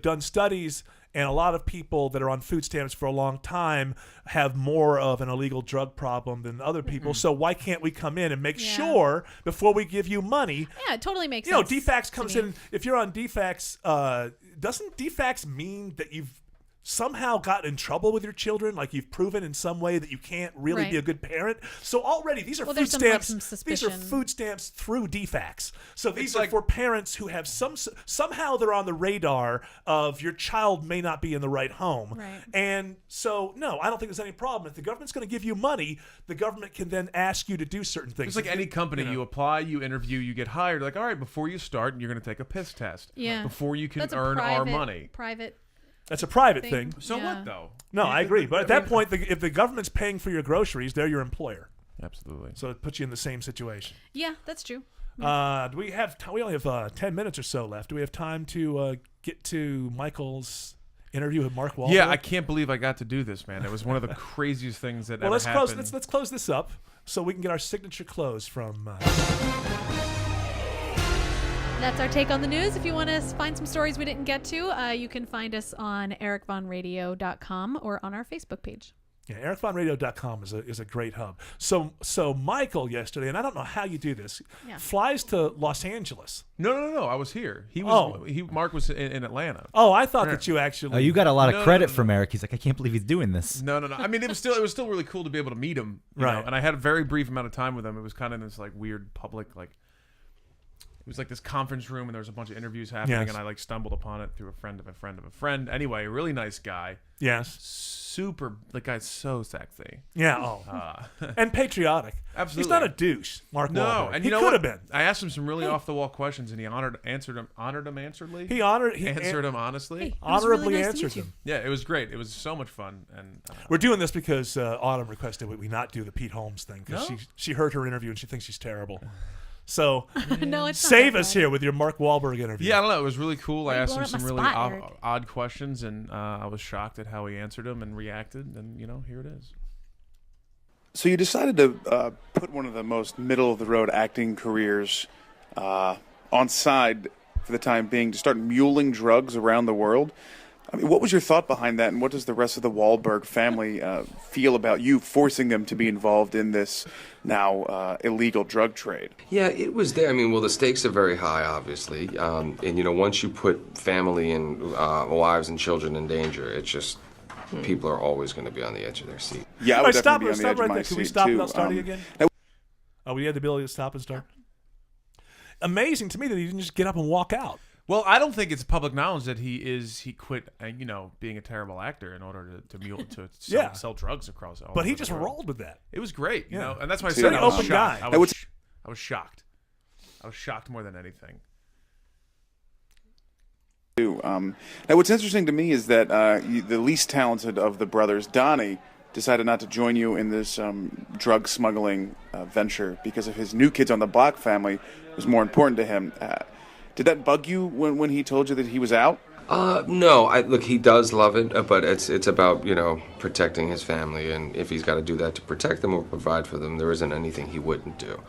done studies, and a lot of people that are on food stamps for a long time have more of an illegal drug problem than other people. So why can't we come in and make sure before we give you money? Yeah, it totally makes sense. DFAX comes in. If you're on DFAX, doesn't DFAX mean that you've somehow got in trouble with your children, like you've proven in some way that you can't really be a good parent? So already these are food stamps. These are food stamps through DFAX. So these are for parents who have somehow they're on the radar of your child may not be in the right home. Right. And so no, I don't think there's any problem. If the government's going to give you money, the government can then ask you to do certain things. It's like any company. You apply, you interview, you get hired. Like, all right, before you start, you're going to take a piss test. Yeah. Before you can earn our money. That's a private thing. So what, though? No, I agree. But at that point, if the government's paying for your groceries, they're your employer. Absolutely. So it puts you in the same situation. Yeah, that's true. Do we have? We only have 10 minutes or so left. Do we have time to get to Michael's interview with Mark Wahlberg? Yeah, I can't believe I got to do this, man. It was one of the craziest things that ever happened. Let's close this up so we can get our signature close from. That's our take on the news. If you want to find some stories we didn't get to, you can find us on ericvonradio.com or on our Facebook page. Yeah, ericvonradio.com is a great hub. So Michael yesterday, and I don't know how you do this, flies to Los Angeles. No. I was here. Mark was in Atlanta. Oh, I thought that you actually. Oh, you got a lot of credit from Eric. He's like, I can't believe he's doing this. No. I mean, it was still really cool to be able to meet him, you know? And I had a very brief amount of time with him. It was kind of this like weird public It was like this conference room, and there was a bunch of interviews happening, and I stumbled upon it through a friend of a friend of a friend. Anyway, a really nice guy. Yes. Super. The guy's so sexy. Yeah. And patriotic. Absolutely. He's not a douche, Mark Wahlberg. No, and he could have been. I asked him some really off the wall questions, and he answered them honestly. He answered him honestly. Hey, honorably really nice answered to meet them. Yeah, it was great. It was so much fun, and we're doing this because Autumn requested we not do the Pete Holmes thing because she heard her interview and she thinks she's terrible. So no, it's save us here with your Mark Wahlberg interview. Yeah, I don't know. It was really cool. I asked him some really spot, odd questions, and I was shocked at how he answered them and reacted. And here it is. So you decided to put one of the most middle-of-the-road acting careers on side for the time being to start muling drugs around the world. I mean, what was your thought behind that, and what does the rest of the Wahlberg family feel about you forcing them to be involved in this now illegal drug trade? Yeah, it was there. I mean, well, the stakes are very high, obviously. And, once you put family and wives and children in danger, it's just people are always going to be on the edge of their seat. Yeah, I would definitely be on the edge of my seat, Can we stop too. without starting again? We had the ability to stop and start? Amazing to me that he didn't just get up and walk out. Well, I don't think it's public knowledge that he quit, being a terrible actor in order to sell drugs across all. But he just rolled with that. It was great, and that's why I He's said an I was open shocked. guy. I was shocked. I was shocked more than anything. Now, what's interesting to me is that the least talented of the brothers, Donnie, decided not to join you in this drug smuggling venture because of his New Kids on the Block family was more important to him. Did that bug you when he told you that he was out? No. Look, he does love it, but it's about, protecting his family, and if he's got to do that to protect them or provide for them, there isn't anything he wouldn't do.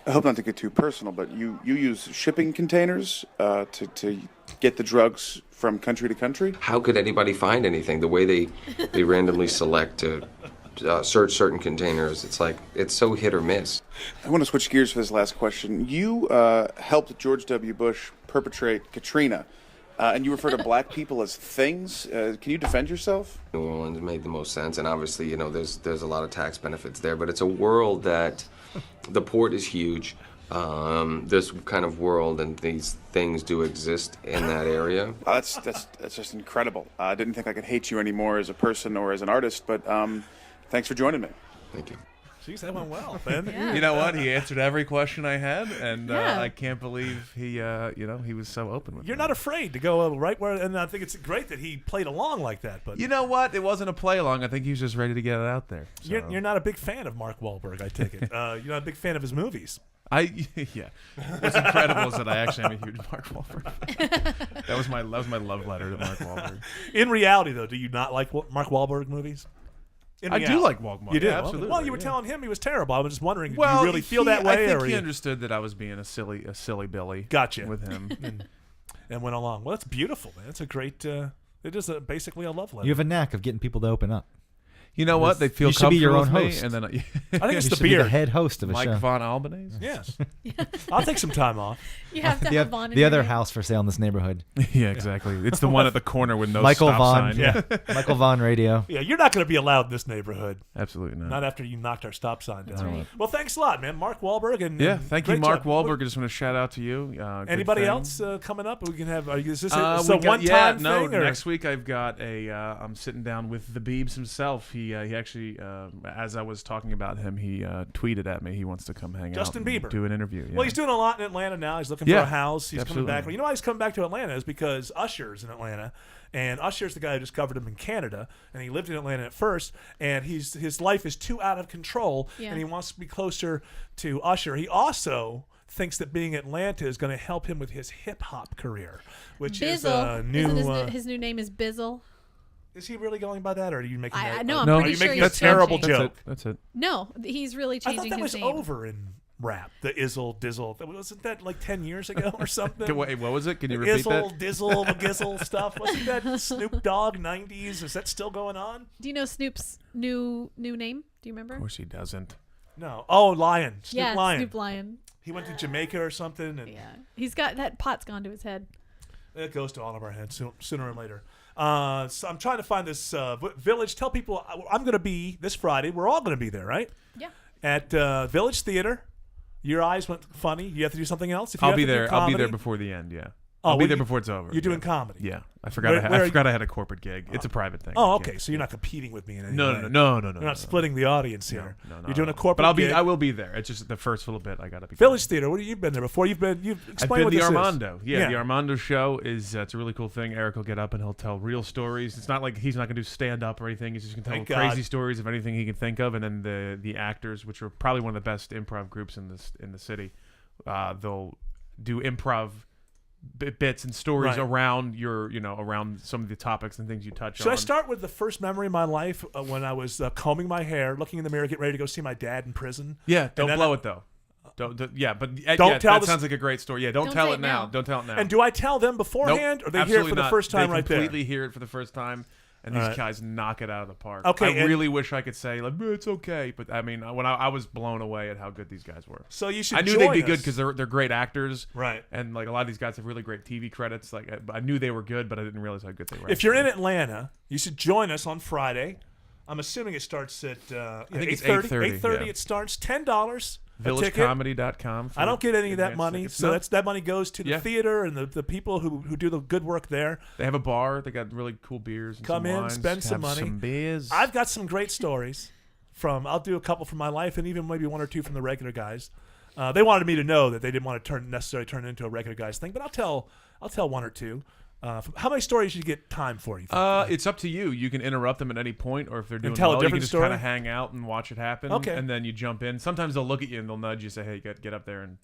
I hope not to get too personal, but you use shipping containers to get the drugs from country to country? How could anybody find anything? The way they randomly select to search certain containers, it's so hit or miss. I want to switch gears for this last question. You helped George W. Bush perpetrate Katrina, and you refer to black people as things. Can you defend yourself? New Orleans made the most sense, and obviously, there's a lot of tax benefits there, but it's a world that the port is huge. This kind of world and these things do exist in that area. That's just incredible. I didn't think I could hate you anymore as a person or as an artist, but thanks for joining me. Thank you. Jeez, that went well, man. Yeah. You know what? He answered every question I had, and Yeah. I can't believe he was so open with You're me. not afraid to go right where, and I think it's great that he played along like that. But You know what? It wasn't a play along. I think he was just ready to get it out there. So. you're not a big fan of Mark Wahlberg, I take it. You're not a big fan of his movies. Yeah. What's incredible is that I actually am a huge Mark Wahlberg fan. That was my love letter to Mark Wahlberg. In reality, though, do you not like Mark Wahlberg movies? I do like Wahlberg. You do? Yeah, absolutely. Well, you were telling him he was terrible. I was just wondering, do Well, you really feel that way? I think or he you- understood that I was being a silly Billy. Gotcha. With him. and went along. Well, that's beautiful, man. It's a great. It is basically a love letter. You have a knack of getting people to open up. You know what? They feel you should be your own comfortable with host. me, and then I think it's you the should be beard. the head host of a Mike show. Von Albanese. Yes. I'll take some time off. You have to The, have Vaughn in the your other name. house for sale in this neighborhood. Yeah, exactly. It's the one at the corner with no Michael stop Vaughn. sign. Yeah. Michael Vaughn Radio. Yeah, you're not going to be allowed in this neighborhood. Absolutely not. Not after you knocked our stop sign down. right. Well, thanks a lot, man. Mark Wahlberg and Yeah, and thank you, great Mark job. Wahlberg. I just want to shout out to you. Good Anybody thing. else coming up? We can have. Is this We a got- one-time no, thing? Or? next week I've got a. I'm sitting down with the Biebs himself. He actually, as I was talking about him, he tweeted at me. He wants to come hang Justin out. and Bieber. Do an interview. Yeah. Well, he's doing a lot in Atlanta now. He's looking Yeah, for a house. He's absolutely. coming back. You know why he's coming back to Atlanta is because Usher's in Atlanta, and Usher's the guy who discovered him in Canada, and he lived in Atlanta at first, and his life is too out of control, Yeah. and he wants to be closer to Usher. He also thinks that being Atlanta is going to help him with his hip hop career, which is Bizzle. new. Isn't his new name is Bizzle? Is he really going by that, or are you making that? No, I'm are pretty you sure making he's a terrible changing. joke? That's it. No, he's really I thought changing that his was name. over in rap. The Izzle Dizzle. Wasn't that like 10 years ago or something? Wait, what was it? Can you The repeat Izzle, that? Dizzle, Magizzle stuff. Wasn't that Snoop Dogg 90s? Is that still going on? Do you know Snoop's new name? Do you remember? Of course he doesn't. No. Oh, Lion. Snoop Yeah, Lion. Snoop Lion. He went to Jamaica or something, and Yeah, he's got that pot's gone to his head. it goes to all of our heads sooner or later. So I'm trying to find this Village. Tell people I'm going to be this Friday. We're all going to be there, right? Yeah. At Village Theater. Your eyes went funny. You have to do something else? If you I'll have be to do there. I'll be there comedy? before the end. Yeah. Oh, I'll be well, there you- before it's over. You're doing yeah. comedy. Yeah, I forgot. Where I are forgot I had a corporate gig. It's a private thing. Oh, I okay. can't- So you're not competing with me in any No, way. no. You're not splitting the audience here. No, You're doing a no. corporate. But gig. I will be there. It's just the first little bit. I got to be. Village Theater. What have you been there before? You've I've explained been what the this Armando. is. Yeah, the Armando show is it's a really cool thing. Eric will get up and he'll tell real stories. It's not like he's not going to do stand up or anything. He's just going to Thank tell God. crazy stories of anything he can think of. And then the actors, which are probably one of the best improv groups in the city, they'll do improv bits and stories Right. around around some of the topics and things you touch on. Should I start with the first memory of my life when I was combing my hair, looking in the mirror, getting ready to go see my dad in prison? Yeah, And don't then blow it though. Don't tell tell that sounds like a great story. Yeah, don't tell it now. Don't tell it now. And do I tell them beforehand, Nope, or they hear it absolutely for the not. first time they right there? completely hear it for the first time, and these All right. guys knock it out of the park. Okay, I and- really wish I could say like it's okay, but I mean, when I was blown away at how good these guys were. So you should. I knew they'd be join good us. because they're great actors, Right. And like a lot of these guys have really great TV credits. Like I knew they were good, but I didn't realize how good they were. If you're in Atlanta, you should join us on Friday. I'm assuming it starts at I think it's 8:30. 8:30, yeah. It starts. $10. VillageComedy.com. I don't get any of that money, so that money goes to the Yeah. theater and the people who do the good work there. They have a bar. They got really cool beers. And Come some in, wines, spend some have money. Some beers. I've got some great stories I'll do a couple from my life and even maybe one or two from the regular guys. They wanted me to know that they didn't want to necessarily turn it into a regular guys thing, but I'll tell one or two. How many stories you get time for? You think? It's up to you. You can interrupt them at any point, or if they're doing tell a well, you can different just story? kind of hang out and watch it happen. Okay. And then you jump in. Sometimes they'll look at you and they'll nudge you, say, "Hey, get up there and."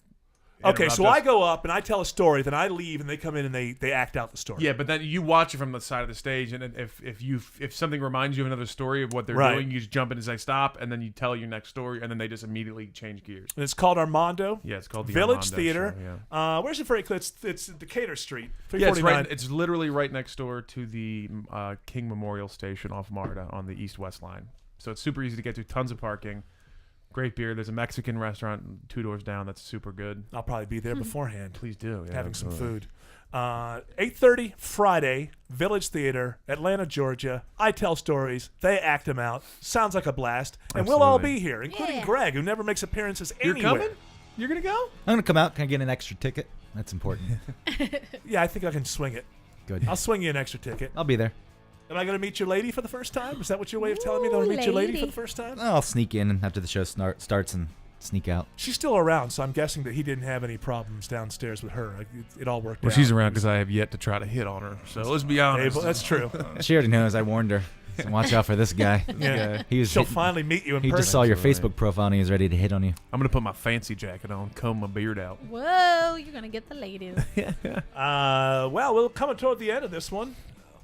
Okay, interrupt so us. I go up and I tell a story, then I leave and they come in and they act out the story. Yeah, but then you watch it from the side of the stage, and then if something reminds you of another story of what they're Right. doing, you just jump in and say stop, and then you tell your next story, and then they just immediately change gears. And it's called Armando. Yeah, it's called the Village Armando Theater. Show, yeah. Where's it very close? It's Decatur Street. Yeah, it's 349. it's literally right next door to the King Memorial Station off MARTA on the east-west line. So it's super easy to get to. Tons of parking. Great beer. There's a Mexican restaurant 2 doors down that's super good. I'll probably be there beforehand. Please do. Yeah, having some absolutely. food. 8:30 Friday, Village Theater, Atlanta, Georgia. I tell stories. They act them out. Sounds like a blast. And we'll all Absolutely. be here, including Greg, who never makes appearances You're anywhere. coming? You're going to go? I'm going to come out. Can I get an extra ticket? That's important. Yeah, I think I can swing it. Good. I'll swing you an extra ticket. I'll be there. Am I going to meet your lady for the first time? Is that what your way of telling me that I'm going to meet your lady for the first time? I'll sneak in after the show starts and sneak out. She's still around, so I'm guessing that he didn't have any problems downstairs with her. It all worked out. Well, she's around because I have yet to try to hit on her. So let's be honest. That's true. She already knows. I warned her. So watch out for this guy. Yeah. She'll finally meet you in person. He just saw your Facebook profile and he was ready to hit on you. I'm going to put my fancy jacket on, comb my beard out. Whoa, you're going to get the ladies. Well, we're coming toward the end of this one.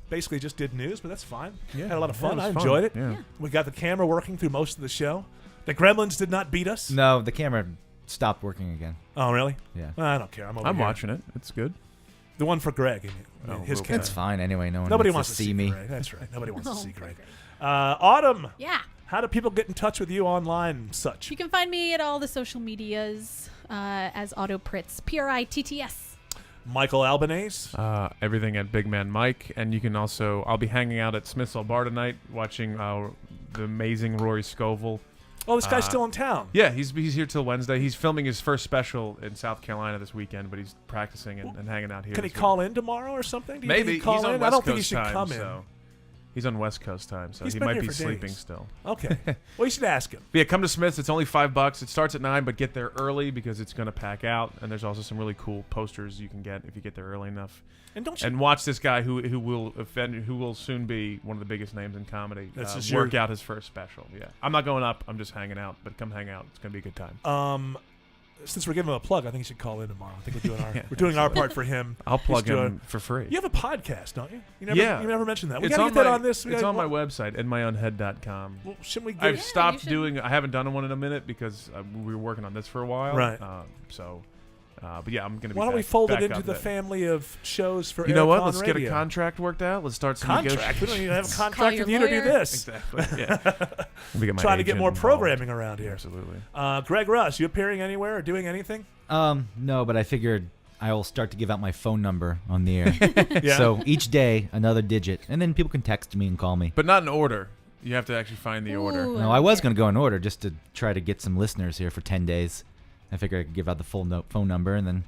Basically just did news, but that's fine. Yeah, had a lot of fun. it was I enjoyed it. Yeah. We got the camera working through most of the show. The Gremlins did not beat us. No, the camera stopped working again. Oh, really? Yeah. I don't care. I'm watching it. It's good. The one for Greg. His camera. It's fine anyway. Nobody wants to see me. Greg. That's right. Nobody wants to see Greg. Autumn. Yeah. How do people get in touch with you online and such? You can find me at all the social medias as Otto Pritz, Pritts. Michael Albanese. Everything at Big Man Mike, and you can also. I'll be hanging out at Smith's Bar tonight, watching the amazing Rory Scovel. Oh, this guy's still in town. Yeah, he's here till Wednesday. He's filming his first special in South Carolina this weekend, but he's practicing and hanging out here. Can he call in tomorrow or something? Do you Maybe. think he'd call He's on in? West I don't Coast think he should time, come in. so he's on West Coast time, so He's he been might here be for sleeping days. still. Okay. Well, you should ask him. But yeah, come to Smith's. It's only $5. It starts at 9, but get there early because it's going to pack out. And there's also some really cool posters you can get if you get there early enough. And watch this guy who will soon be one of the biggest names in comedy. That's just work out his first special. Yeah, I'm not going up. I'm just hanging out. But come hang out. It's going to be a good time. Since we're giving him a plug, I think he should call in tomorrow. I think we're doing our part for him. I'll plug him for free. You have a podcast, don't you? You never mentioned that. We It's gotta on get that my- on this. It's on my website, inmyownhead.com. Well, shouldn't we? I've stopped doing. I haven't done one in a minute because we were working on this for a while. Right. But yeah, I'm gonna be. Why don't we back- fold it back into on the that. family of shows for? You know Eric what? Von Let's get a Radio. contract worked out. Let's start some Contract? We don't even have a Call contract your with you to do lawyer. this. Exactly. Yeah. We get my Trying to get agent more involved. programming around here. Absolutely. Greg Russ, you appearing anywhere or doing anything? No, but I figured I will start to give out my phone number on the air. Yeah. So each day, another digit, and then people can text me and call me. But not in order. You have to actually find the order. Ooh. No, I was going to go in order just to try to get some listeners here for 10 days. I figured I could give out the full phone number, and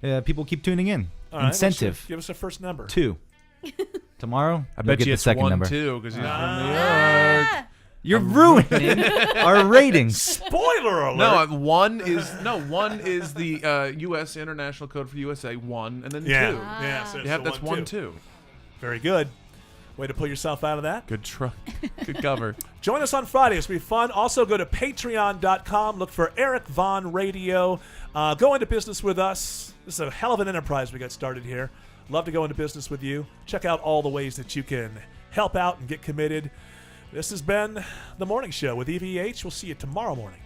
then people keep tuning in. All right, Incentive. give us a first number. 2. Tomorrow, I you'll bet get you the it's second 1, number. 2 because he's from New York. You're ruining our ratings. Spoiler alert. No, one is the U.S. International Code for USA 1, and then 2. Yeah, so Yeah, it's that's 1, 2. Very good. Way to pull yourself out of that. Good good cover. Join us on Friday. It's going to be fun. Also, go to patreon.com. Look for Eric Von Radio. Go into business with us. This is a hell of an enterprise we got started here. Love to go into business with you. Check out all the ways that you can help out and get committed. This has been The Morning Show with EVH. We'll see you tomorrow morning.